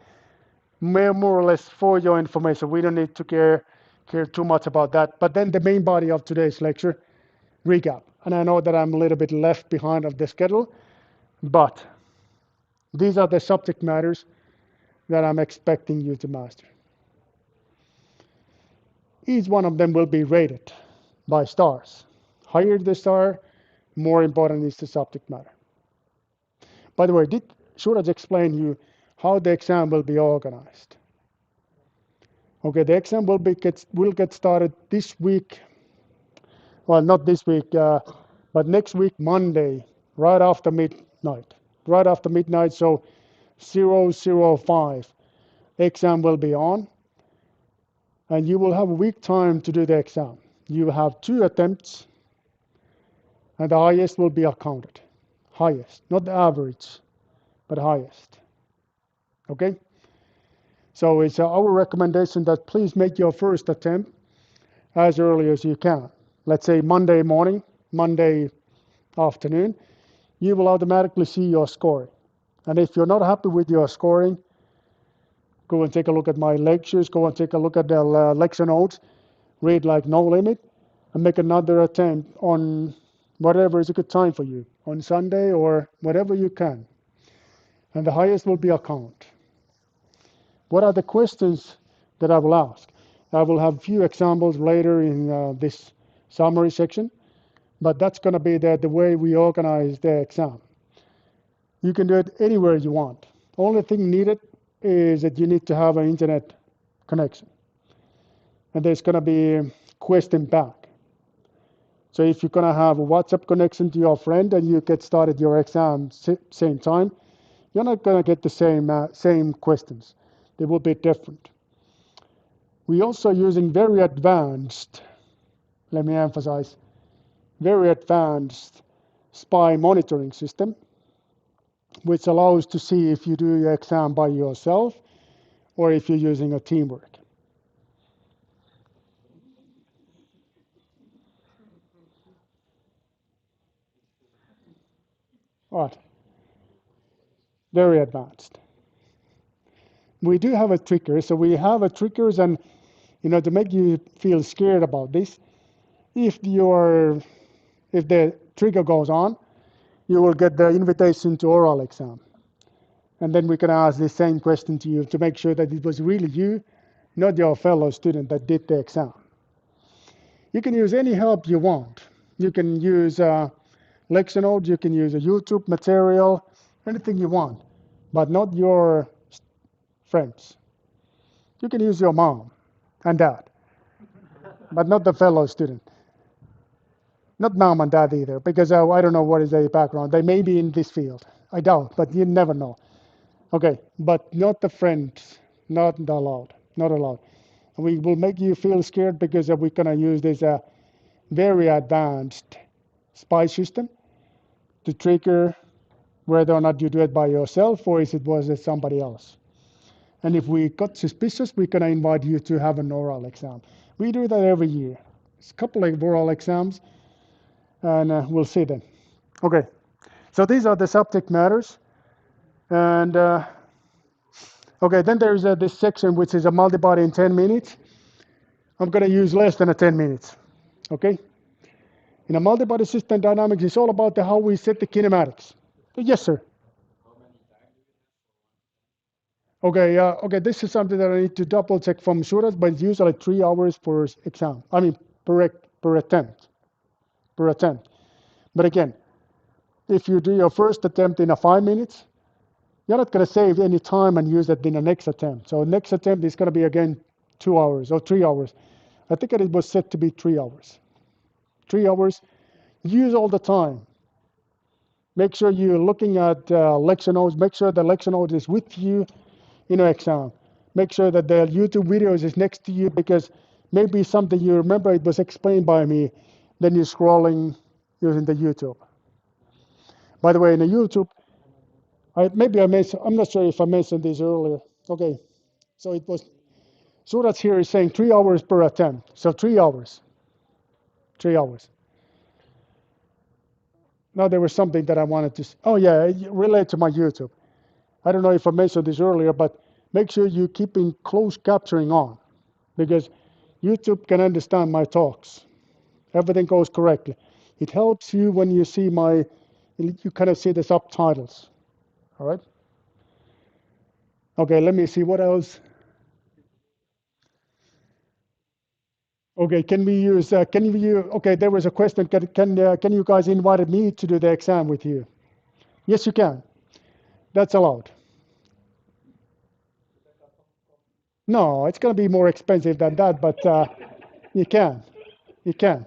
more or less for your information. We don't need to care too much about that. But then the main body of today's lecture, recap. And I know that I'm a little bit left behind of the schedule, but these are the subject matters that I'm expecting you to master. Each one of them will be rated by stars. Higher the star, more important is the subject matter. By the way, did Suraj explain to you how the exam will be organized? Okay, the exam will get started this week. Well, not this week, but next week, Monday, right after midnight. Right after midnight, so 0:05. Exam will be on, and you will have a week time to do the exam. You will have 2 attempts, and the highest will be accounted. Highest, not the average, but highest. Okay? So it's our recommendation that please make your first attempt as early as you can. Let's say Monday morning, Monday afternoon, you will automatically see your score. And if you're not happy with your scoring, go and take a look at my lectures, go and take a look at the lecture notes, read like No Limit, and make another attempt on whatever is a good time for you, on Sunday or whatever you can. And the highest will be a count. What are the questions that I will ask? I will have a few examples later in this summary section, but that's going to be the way we organize the exam. You can do it anywhere you want. Only thing needed is that you need to have an internet connection. And there's going to be a question back. So if you're going to have a WhatsApp connection to your friend and you get started your exam same time, you're not going to get the same questions. They will be different. We're also using very advanced, let me emphasize, very advanced spy monitoring system, which allows to see if you do your exam by yourself or if you're using a teamwork. Right, very advanced. We do have a trigger, so we have a triggers, and to make you feel scared about this, if the trigger goes on, you will get the invitation to oral exam. And then we can ask the same question to you to make sure that it was really you, not your fellow student that did the exam. You can use any help you want. You can use lecture notes, you can use a YouTube material, anything you want, but not your friends. You can use your mom and dad, but not the fellow student. Not mom and dad either, because I don't know what is their background. They may be in this field. I doubt, but you never know. Okay, but not the friends, not allowed, not allowed. We will make you feel scared because we're gonna use this very advanced spy system to trigger whether or not you do it by yourself or if it was somebody else. And if we got suspicious, we're gonna invite you to have an oral exam. We do that every year. It's a couple of oral exams, and we'll see then. Okay, so these are the subject matters. And okay, then there's this section which is a multibody in 10 minutes. I'm going to use less than 10 minutes. Okay? In a multibody system dynamics, it's all about how we set the kinematics. Yes, sir. Okay, okay, this is something that I need to double check from Suraj, but it's usually 3 hours per exam. I mean, per attempt. Per attempt. But again, if you do your first attempt in 5 minutes, you're not going to save any time and use it in the next attempt. So next attempt is going to be again 2 hours or 3 hours. I think it was set to be 3 hours. 3 hours. Use all the time. Make sure you're looking at lecture notes. Make sure the lecture note is with you in your exam. Make sure that the YouTube videos is next to you because maybe something you remember it was explained by me. Then you're scrolling using the YouTube. By the way, in the YouTube, I'm not sure if I mentioned this earlier. Okay, so it was Suraj here is saying 3 hours per attempt. So 3 hours. 3 hours. Now there was something that I wanted to. Oh yeah, relate to my YouTube. I don't know if I mentioned this earlier, but make sure you keeping closed captioning on, because YouTube can understand my talks. Everything goes correctly. It helps you when you see you kind of see the subtitles. All right. Okay, let me see what else. Okay, can we use? Okay, there was a question. Can you guys invite me to do the exam with you? Yes, you can. That's allowed. No, it's going to be more expensive than that, but you can. You can.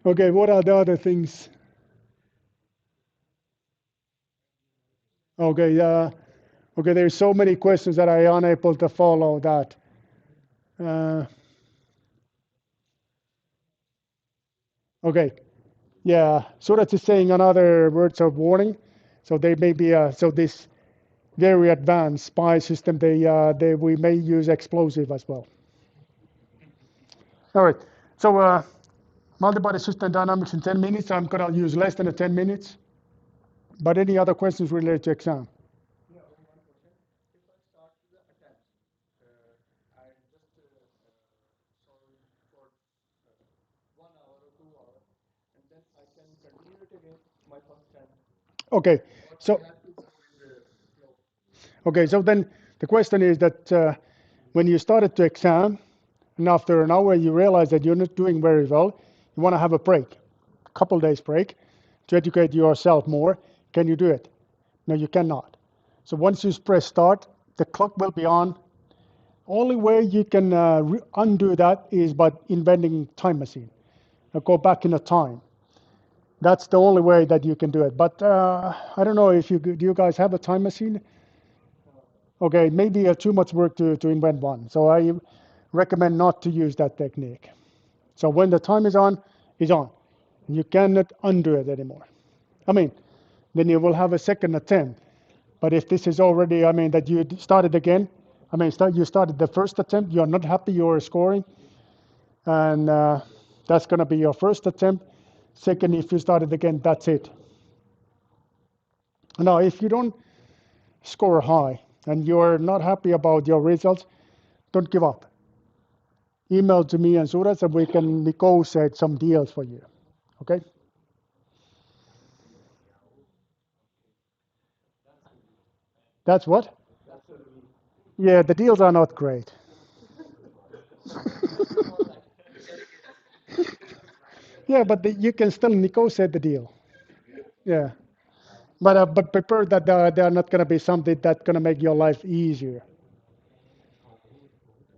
Okay, what are the other things? Okay, okay, there's so many questions that I unable to follow that. Uh, okay, yeah, so that's just saying another words of warning. So they may be, so this very advanced spy system, we may use explosive as well. All right, so multi-body system dynamics in 10 minutes. I'm gonna use less than 10 minutes. But any other questions related to exam? Okay, so okay, so then the question is that when you started to exam, and after an hour you realize that you're not doing very well, you want to have a break, a couple days break, to educate yourself more. Can you do it? No, you cannot. So once you press start, the clock will be on. Only way you can undo that is by inventing time machine. Go back in a time. That's the only way that you can do it. But I don't know if do you guys have a time machine? Okay, maybe too much work to invent one. So I recommend not to use that technique. So when the time is on, it's on. You cannot undo it anymore. I mean, then you will have a second attempt. But if this is already, I mean, that you started again, I mean, you started the first attempt, you're not happy you're scoring, and that's going to be your first attempt. Second, if you started again, that's it. Now, if you don't score high and you're not happy about your results, don't give up. Email to me and Suraj and we can negotiate some deals for you. Okay? That's what? Yeah, the deals are not great. Yeah, but you can still negotiate the deal. Yeah. But prepare that they are not going to be something that's going to make your life easier.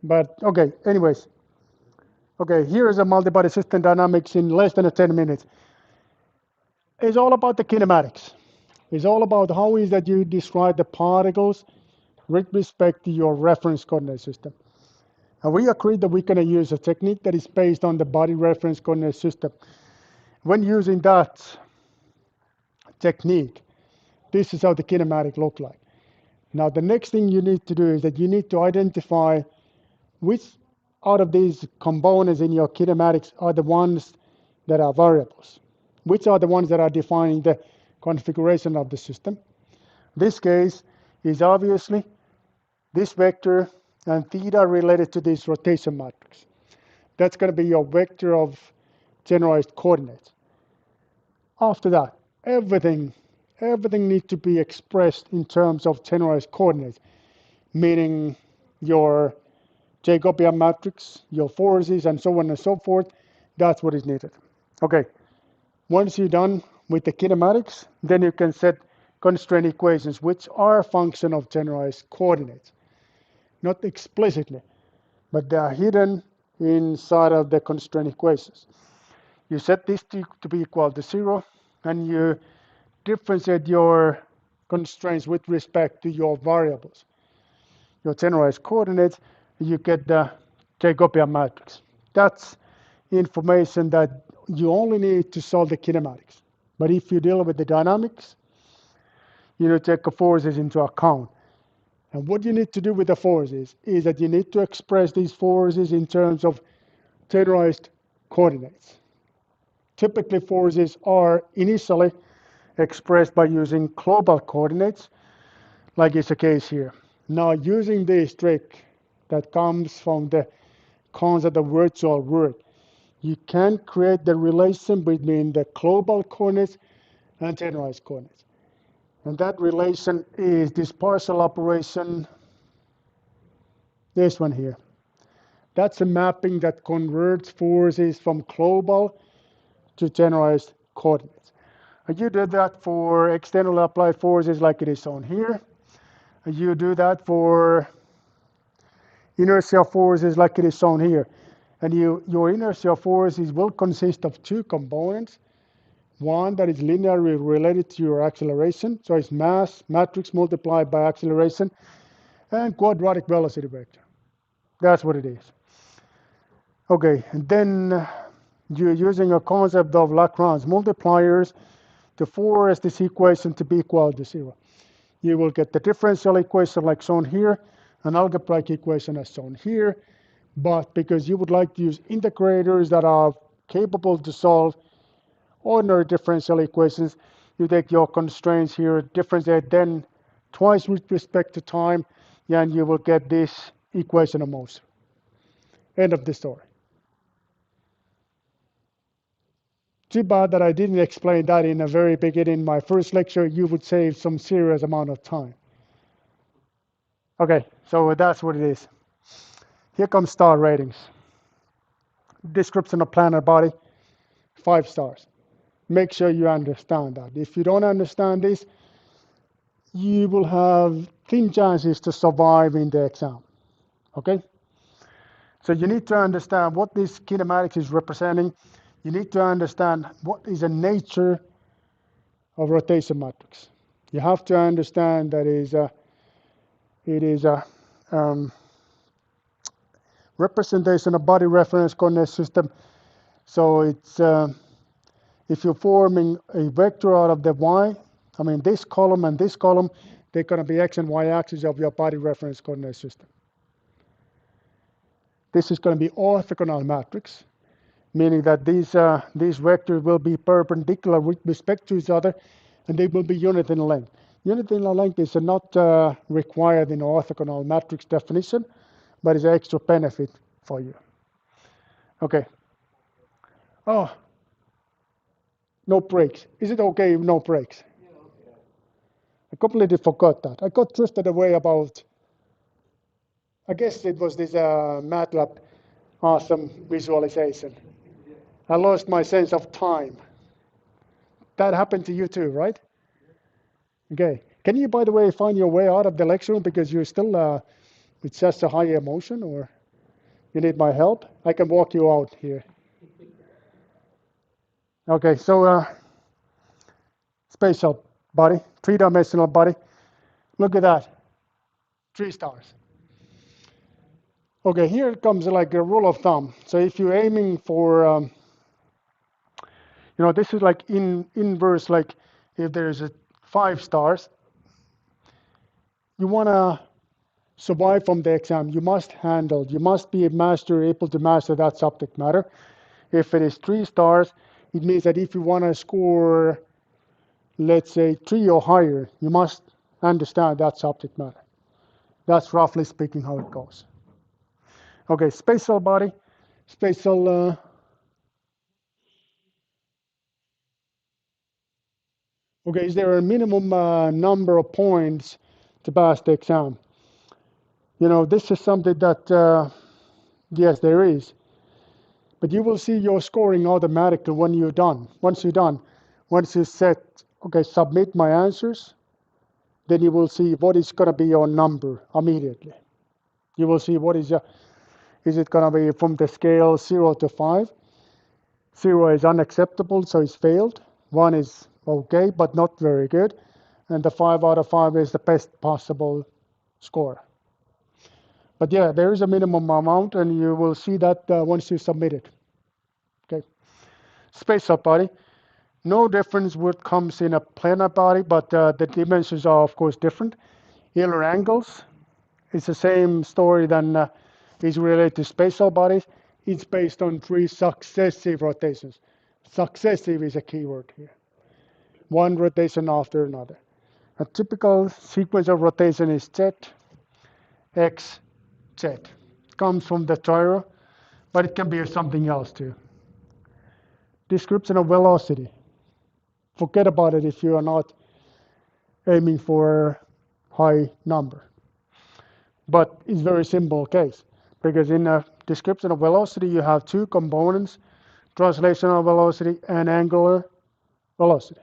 But okay, anyways. Okay, here is a multi-body system dynamics in less than 10 minutes. It's all about the kinematics. It's all about how is that you describe the particles with respect to your reference coordinate system. And we agreed that we're going to use a technique that is based on the body reference coordinate system. When using that technique, this is how the kinematic look like. Now, the next thing you need to do is that you need to identify which out of these components in your kinematics are the ones that are variables, which are the ones that are defining the configuration of the system. This case is obviously this vector and theta related to this rotation matrix. That's going to be your vector of generalized coordinates. After that, everything needs to be expressed in terms of generalized coordinates, meaning your Jacobian matrix, your forces, and so on and so forth. That's what is needed. Okay, once you're done with the kinematics, then you can set constraint equations, which are a function of generalized coordinates. Not explicitly, but they are hidden inside of the constraint equations. You set this to be equal to 0, and you differentiate your constraints with respect to your variables. Your generalized coordinates, you get the Jacobian matrix. That's information that you only need to solve the kinematics. But if you deal with the dynamics, you need to take the forces into account. And what you need to do with the forces is that you need to express these forces in terms of generalized coordinates. Typically, forces are initially expressed by using global coordinates, like is the case here. Now, using this trick that comes from the concept of virtual work, you can create the relation between the global coordinates and generalized coordinates. And that relation is this partial operation, this one here. That's a mapping that converts forces from global to generalized coordinates. And you do that for externally applied forces like it is shown here. And you do that for inertial forces like it is shown here. And your inertial forces will consist of two components. One that is linearly related to your acceleration, so it's mass matrix multiplied by acceleration, and quadratic velocity vector. That's what it is. Okay, and then you're using a concept of Lagrange multipliers to force this equation to be equal to 0. You will get the differential equation like shown here, an algebraic equation as shown here, but because you would like to use integrators that are capable to solve ordinary differential equations, You take your constraints here, differentiate then twice with respect to time, and you will get this equation of motion. End of the story. Too bad that I didn't explain that in the very beginning. In my first lecture, you would save some serious amount of time. Okay, so that's what it is. Here comes star ratings. Description of planet body, 5 stars. Make sure you understand that. If you don't understand this, you will have thin chances to survive in the exam. Okay? So you need to understand what this kinematics is representing. You need to understand what is the nature of rotation matrix. You have to understand that it is a representation of body reference coordinate system. So it's if you're forming a vector out of the y, I mean this column and this column, they're going to be x and y axis of your body reference coordinate system. This is going to be orthogonal matrix, meaning that these vectors will be perpendicular with respect to each other, and they will be unit in length. Unit in length is not required in orthogonal matrix definition, but it's an extra benefit for you. Okay. Oh, no breaks. Is it okay if no breaks? I completely forgot that. I got drifted away about, I guess it was this MATLAB awesome visualization. I lost my sense of time. That happened to you too, right? Okay. Can you, by the way, find your way out of the lecture room because you're still with just a high emotion, or you need my help? I can walk you out here. Okay, so spatial body, 3-dimensional body. Look at that, 3 stars. Okay, here comes like a rule of thumb. So if you're aiming for, this is like inverse, like if there's 5 stars, you want to survive from the exam. You must be a master, able to master that subject matter. If it is 3 stars, it means that if you want to score, let's say 3 or higher, you must understand that subject matter. That's roughly speaking how it goes. Okay, spatial body, spatial. Okay, is there a minimum number of points to pass the exam? This is something that, yes, there is. But you will see your scoring automatically when you're done. Once you set, okay, submit my answers, then you will see what is going to be your number immediately. You will see what is it going to be from the scale 0 to 5. 0 is unacceptable, so it's failed. 1 is okay, but not very good. And the 5 out of 5 is the best possible score. But yeah, there is a minimum amount, and you will see that once you submit it. Okay. Spatial body. No difference what comes in a planar body, but the dimensions are of course different. Euler angles, it's the same story than is related to spatial bodies. It's based on 3 successive rotations. Successive is a key word here. One rotation after another. A typical sequence of rotation is Z, X, Z. It comes from the gyro, but it can be something else too. Description of velocity. Forget about it if you are not aiming for a high number. But it's a very simple case, because in a description of velocity, you have 2 components, translational velocity and angular velocity.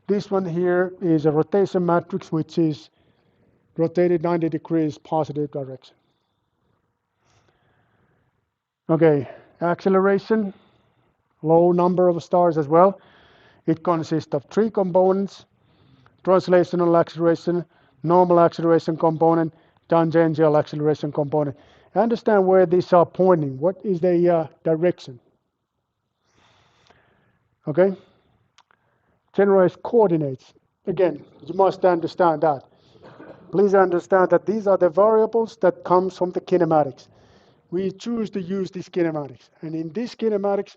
This one here is a rotation matrix, which is rotated 90 degrees positive direction. Okay, acceleration, low number of stars as well. It consists of 3 components, translational acceleration, normal acceleration component, tangential acceleration component. Understand where these are pointing. What is the direction? Okay? Generalized coordinates. Again, you must understand that. Please understand that these are the variables that comes from the kinematics. We choose to use these kinematics. And in these kinematics,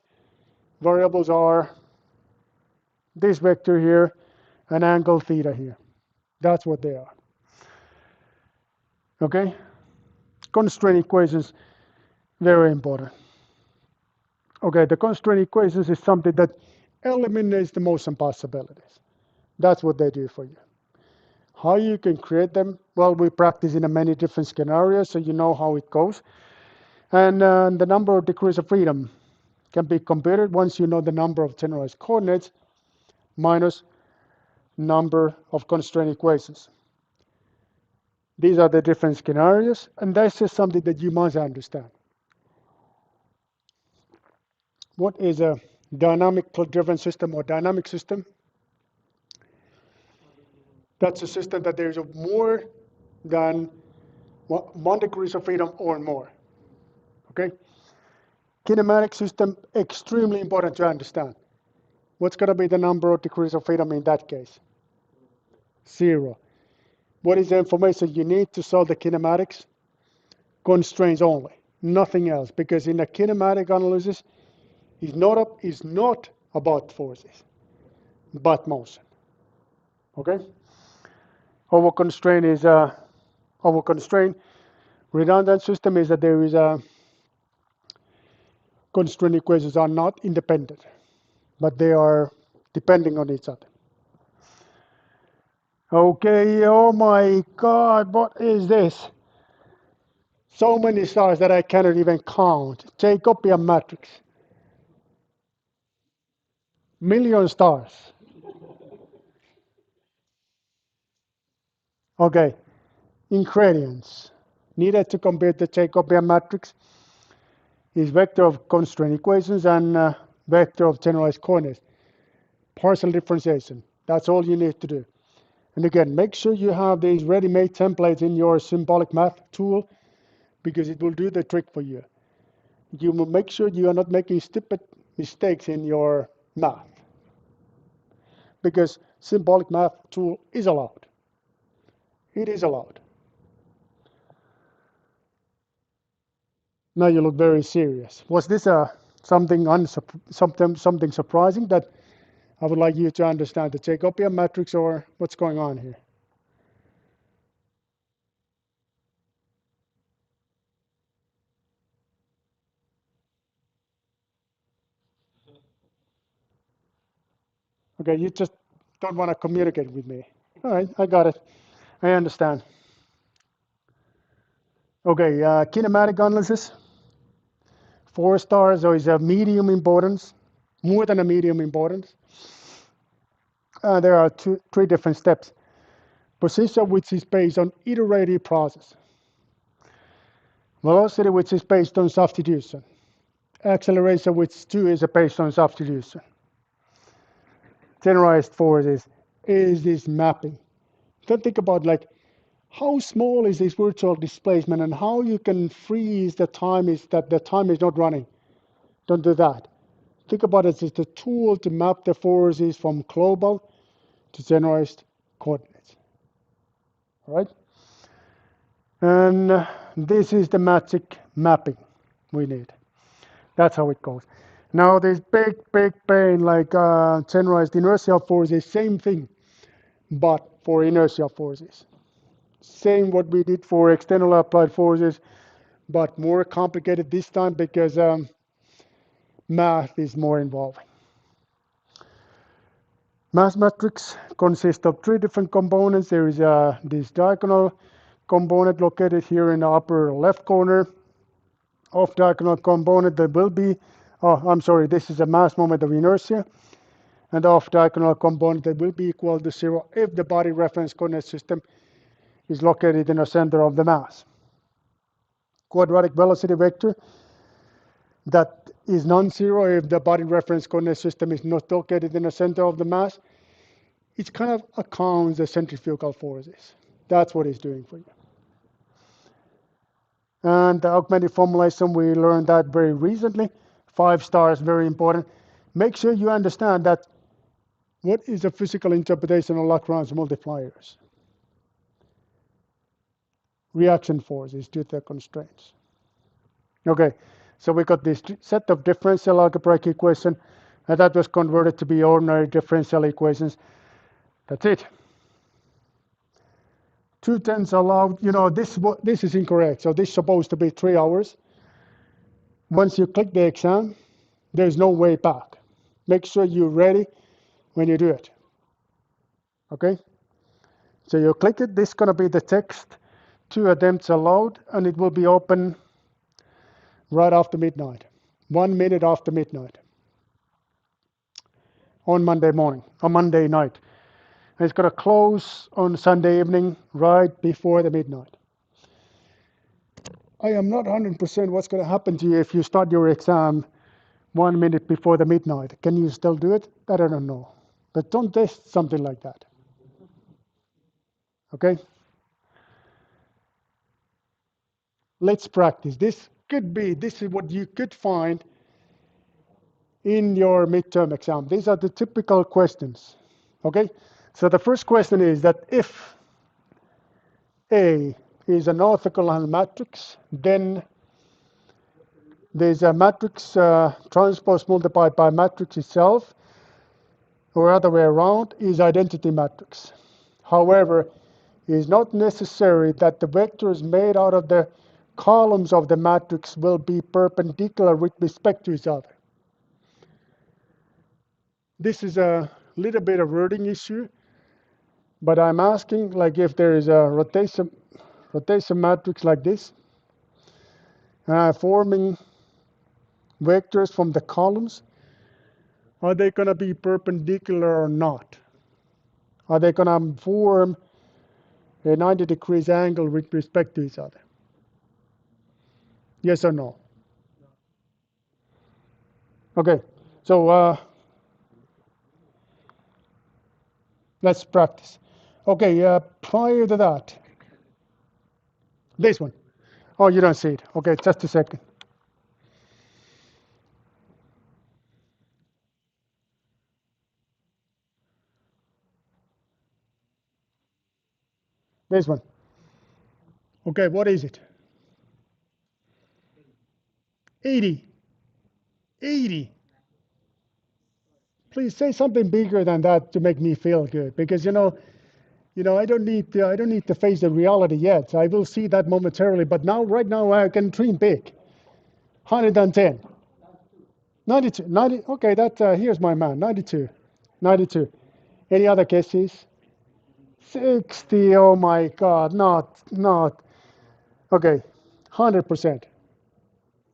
variables are this vector here, and angle theta here. That's what they are. Okay? Constraint equations, very important. Okay, the constraint equations is something that eliminates the motion possibilities. That's what they do for you. How you can create them? Well, we practice in many different scenarios, so you know how it goes. And the number of degrees of freedom can be computed once you know the number of generalized coordinates minus number of constraint equations. These are the different scenarios, and that's just something that you must understand. What is a dynamically driven system or dynamic system? That's a system that there is more than 1 degree of freedom or more. Okay? Kinematic system, extremely important to understand. What's going to be the number of degrees of freedom in that case? 0. What is the information you need to solve the kinematics? Constraints only, nothing else, because in a kinematic analysis, it's not about forces, but motion. Okay? Our constraint redundant system is that there is a constraint equations are not independent, but they are depending on each other. Okay, oh my God, what is this? So many stars that I cannot even count. Jacobian matrix. Million stars. Okay, ingredients needed to compute the Jacobian matrix is vector of constraint equations and vector of generalized coordinates. Partial differentiation. That's all you need to do. And again, make sure you have these ready-made templates in your symbolic math tool because it will do the trick for you. You will make sure you are not making stupid mistakes in your math because symbolic math tool is allowed. It is allowed. Now you look very serious. Was this something surprising that I would like you to understand the Jacobian matrix or what's going on here? Okay, you just don't want to communicate with me. All right, I got it. I understand. Okay, kinematic analysis. 4 stars, so it's a medium importance, more than a medium importance. There are 3 different steps. Position, which is based on iterative process. Velocity, which is based on substitution. Acceleration, which too is based on substitution. Generalized forces is this mapping. Then think about like how small is this virtual displacement and how you can freeze the time is that the time is not running. Don't do that. Think about it as a tool to map the forces from global to generalized coordinates. All right? And this is the magic mapping we need. That's how it goes. Now this big pain like generalized inertial forces, same thing, but for inertial forces. Same what we did for external applied forces, but more complicated this time because math is more involving. Mass matrix consists of 3 different components. There is this diagonal component located here in the upper left corner. Off diagonal component there will be, this is a mass moment of inertia. And the off diagonal component that will be equal to 0 if the body reference coordinate system is located in the center of the mass. Quadratic velocity vector that is non-zero if the body reference coordinate system is not located in the center of the mass. It kind of accounts the centrifugal forces. That's what it's doing for you. And the augmented formulation, we learned that very recently. 5 stars, very important. Make sure you understand that what is the physical interpretation of Lagrange multipliers? Reaction forces due to the constraints. Okay, so we got this set of differential algebraic equation, and that was converted to be ordinary differential equations. That's it. 2/10 allowed. This is incorrect. So this is supposed to be 3 hours. Once you click the exam, there's no way back. Make sure you're ready when you do it. Okay? So you click it. This is going to be the text. 2 attempts allowed, and it will be open right after midnight. 1 minute after midnight on Monday morning, on Monday night. And it's going to close on Sunday evening right before the midnight. I am not 100% what's going to happen to you if you start your exam 1 minute before the midnight. Can you still do it? That I don't know. But don't test something like that. Okay? Let's practice. This is what you could find in your midterm exam. These are the typical questions. Okay? So the first question is that if A is an orthogonal matrix, then there's a matrix transpose multiplied by matrix itself, or other way around, is identity matrix. However, it is not necessary that the vectors made out of the columns of the matrix will be perpendicular with respect to each other. This is a little bit of wording issue, but I'm asking, like, if there is a rotation matrix like this, forming vectors from the columns, are they going to be perpendicular or not? Are they going to form a 90 degrees angle with respect to each other? Yes or no? Okay, so let's practice. Okay, prior to that, this one. Oh, you don't see it. Okay, just a second. This one. Okay, what is it? 80. 80. Please say something bigger than that to make me feel good, because I don't need to face the reality yet. I will see that momentarily, but right now, I can dream big. 110. 92. 90. Okay, here's my man. 92. 92. Any other guesses? 60. Oh my God. Not. Okay. 100%.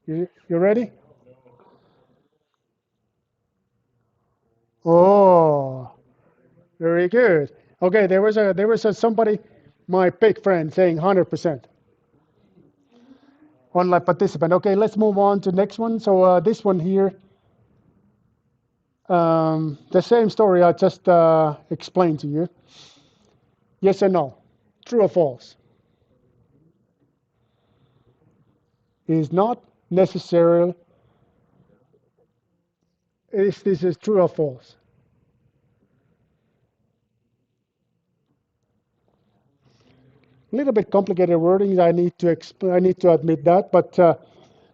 You ready? Oh, very good. Okay, there was somebody, my big friend, saying 100%. Online participant. Okay, let's move on to next one. So this one here, the same story I just explained to you. Yes or no? True or false? Is not necessarily. This is true or false? A little bit complicated wording. I need to explain. I need to admit that, but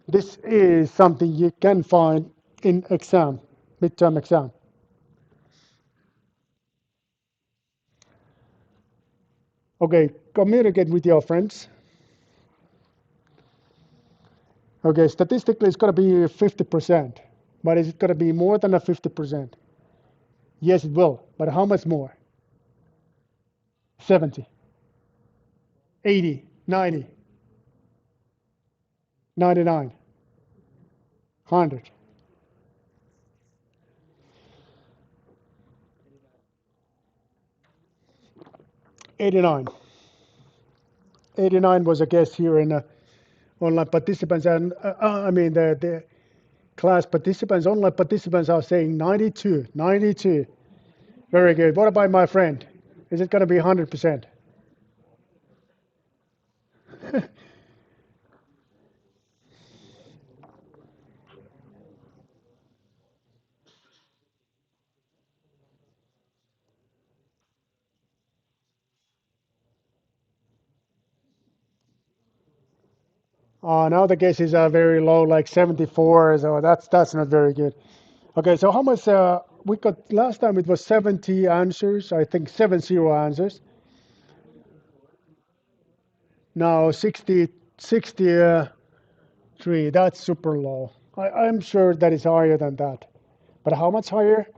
this is something you can find in exam, midterm exam. Okay, communicate with your friends. Okay, statistically it's going to be 50%, but is it going to be more than a 50%? Yes, it will, but how much more? 70, 80, 90, 99, 100. 89. 89 was a guess here in online participants, and I mean the class participants, online participants are saying 92, 92. Very good. What about my friend? Is it going to be 100%? Now the guesses are very low, like 74, so that's not very good. Okay, so how much we got last time? It was 70 answers, I think 70 answers. Now 63, that's super low. I'm sure that is higher than that. But how much higher?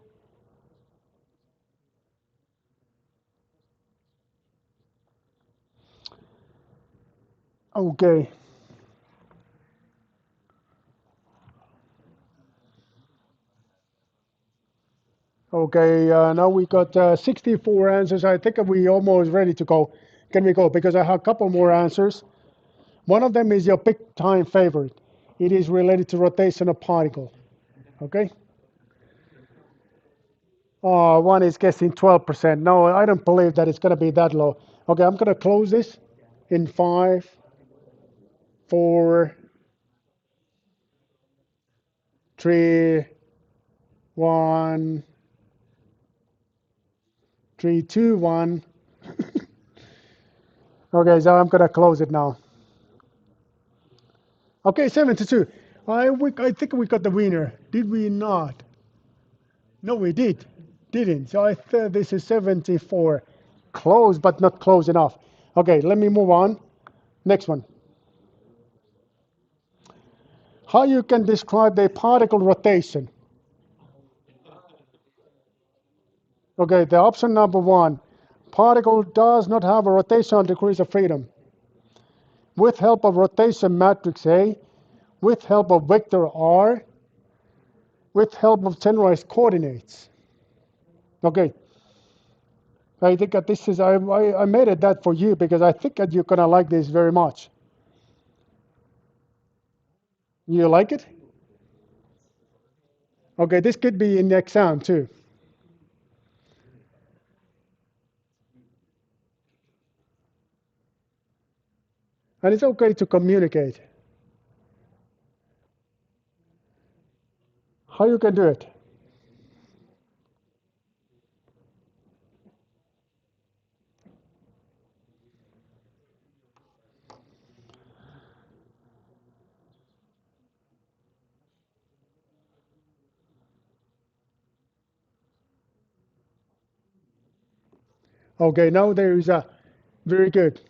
Okay, okay, now we got 64 answers. I think we almost ready to go. Can we go? Because I have a couple more answers. One of them is your big time favorite. It is related to rotation of particle. Okay. One is guessing 12%. No, I don't believe that it's going to be that low. Okay, I'm going to close this in five, four, three, one, three, two, one. Okay, so I'm going to close it now. Okay, 72. I think we got the winner. Did we not? No, we didn't. So I thought this is 74. Close, but not close enough. Okay, let me move on. Next one. How you can describe the particle rotation? Okay, the option number one. Particle does not have a rotational degrees of freedom. With help of rotation matrix A, with help of vector R, with help of generalized coordinates. Okay, I think that this is, I made it that for you because I think that you're gonna like this very much. You like it? Okay, this could be in the exam too. And it's okay to communicate. How you can do it? Okay, now there is a very good.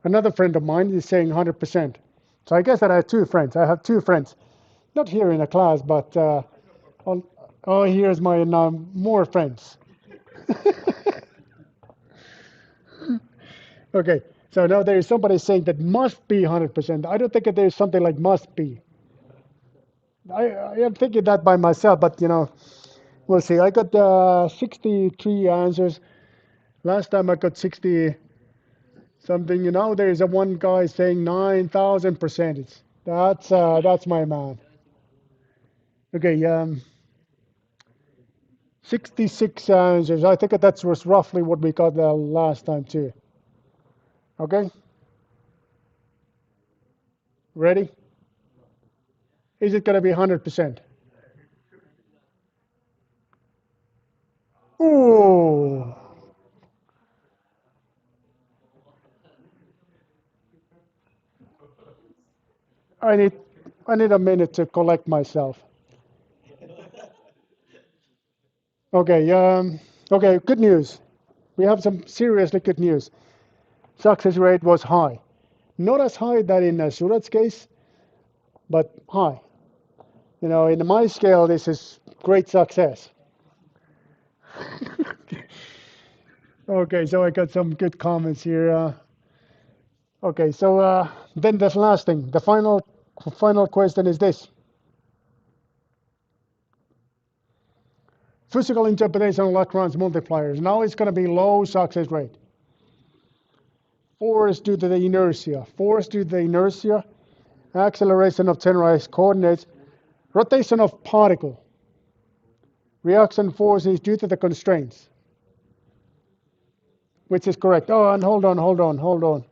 Another friend of mine is saying 100%. So I guess that I have two friends. I have two friends, not here in the class, but on, oh, here's my more friends. Okay, so now there is somebody saying that must be 100%. I don't think that there's something like must be. I am thinking that by myself, but we'll see. I got 63 answers. Last time I got 60 something. Now there is a one guy saying 9,000%. That's my man. Okay, 66 answers. I think that was roughly what we got the last time too. Okay, ready? Is it gonna be 100%? Ooh, I need I need a minute to collect myself. Okay, okay, good news. We have some seriously good news. Success rate was high. Not as high that in Suraj's case, but high. In my scale, this is great success. Okay, so I got some good comments here. Okay, so then the last thing, the final question is this: physical interpretation of Lagrange multipliers. Now it's going to be low success rate. Force due to the inertia. Force due to the inertia. Acceleration of generalized coordinates. Rotation of particle. Reaction force is due to the constraints. Which is correct. Oh, and hold on.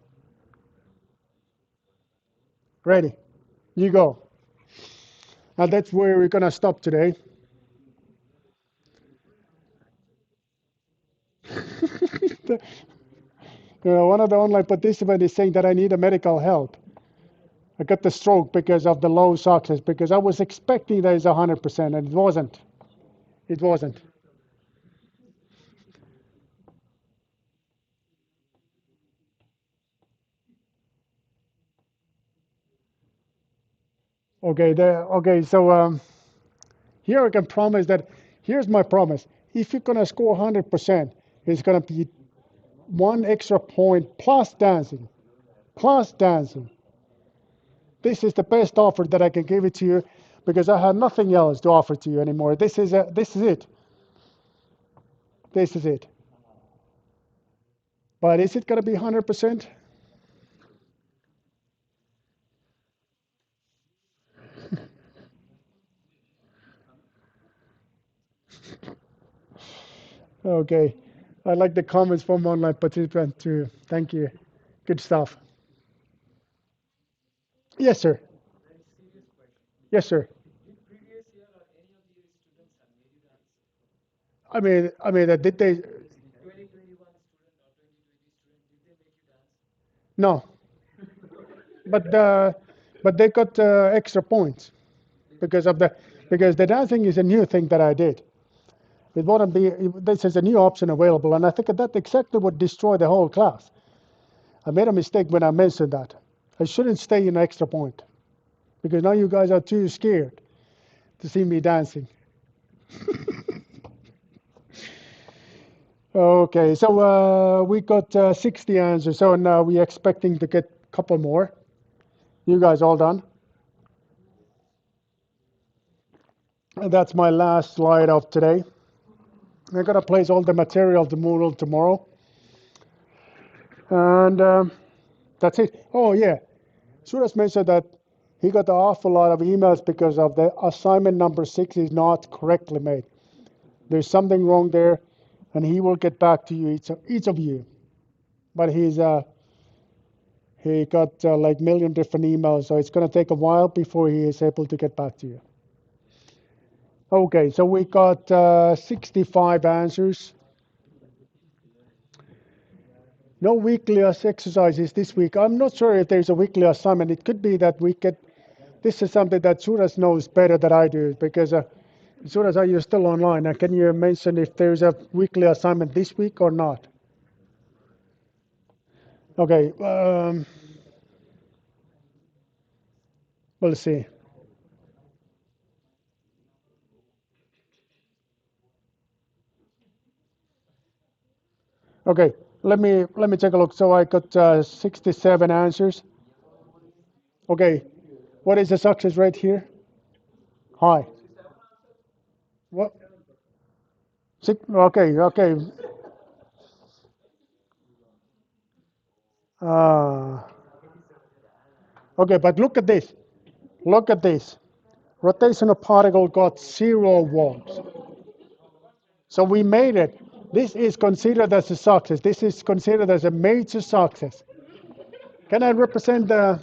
Ready? You go. And that's where we're going to stop today. One of the online participants is saying that I need a medical help. I got the stroke because of the low success, because I was expecting that it's 100% and it wasn't. It wasn't. Okay, okay. So here I can promise that. Here's my promise. If you're gonna score 100%, it's gonna be one extra point plus dancing, plus dancing. This is the best offer that I can give it to you because I have nothing else to offer to you anymore. This is it. This is it. But is it gonna be 100%? Okay. I like the comments from online participants too. Thank you. Good stuff. Yes, sir. Yes, sir. Did they? No, but but they got extra points because of the because the dancing is a new thing that I did. It wouldn't be. This is a new option available, and I think that exactly would destroy the whole class. I made a mistake when I mentioned that. I shouldn't stay in extra point because now you guys are too scared to see me dancing. Okay, so we got 60 answers, so now we're expecting to get a couple more. You guys all done? And that's my last slide of today. I'm gonna place all the material to Moodle tomorrow, and that's it. Oh yeah, Suraj mentioned that he got an awful lot of emails because of the assignment number 6 is not correctly made. There's something wrong there, and he will get back to you each of you. But he got like million different emails, so it's gonna take a while before he is able to get back to you. Okay, so we got 65 answers. No weekly exercises this week. I'm not sure if there's a weekly assignment. It could be that we get. This is something that Suraj knows better than I do because Suraj, are you still online? Can you mention if there's a weekly assignment this week or not? Okay, we'll see. Okay, let me take a look. So I got 67 answers. Okay, what is the success rate here? High. What? Okay, okay. Uh, okay, but look at this. Look at this. Rotational particle got 0 volts. So we made it. This is considered as a success. This is considered as a major success. Can I represent the?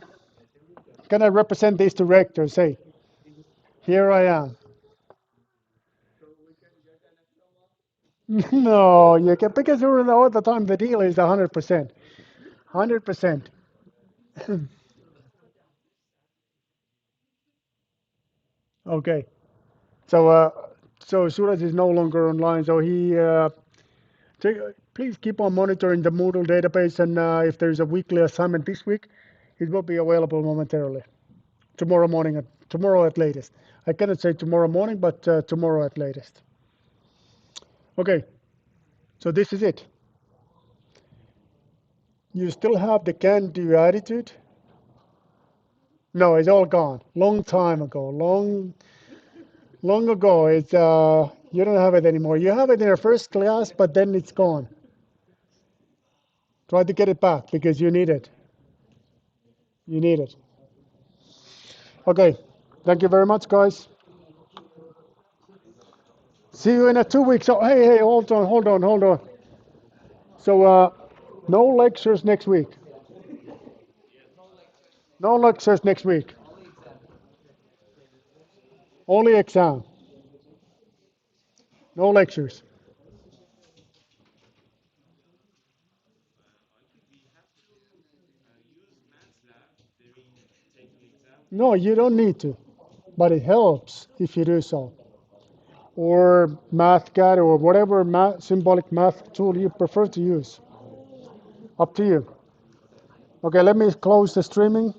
Can I represent this director and say, here I am? No, you can because all the time the deal is 100%. 100%. Okay. So so Suraj is no longer online. So he take, please keep on monitoring the Moodle database, and if there's a weekly assignment this week, it will be available momentarily. Tomorrow morning, tomorrow at latest. I cannot say tomorrow morning, but tomorrow at latest. Okay, so this is it. You still have the can-do attitude? No, it's all gone. Long time ago. Long ago. It's you don't have it anymore. You have it in your first class, but then it's gone. Try to get it back because you need it. You need it. Okay. Thank you very much, guys. See you in 2 weeks. Oh, hey, hold on. So, no lectures next week. No lectures next week. Only exam. No lectures. No, you don't need to, but it helps if you do so. or MathCAD or whatever symbolic math tool you prefer to use. Up to you. Okay, let me close the streaming.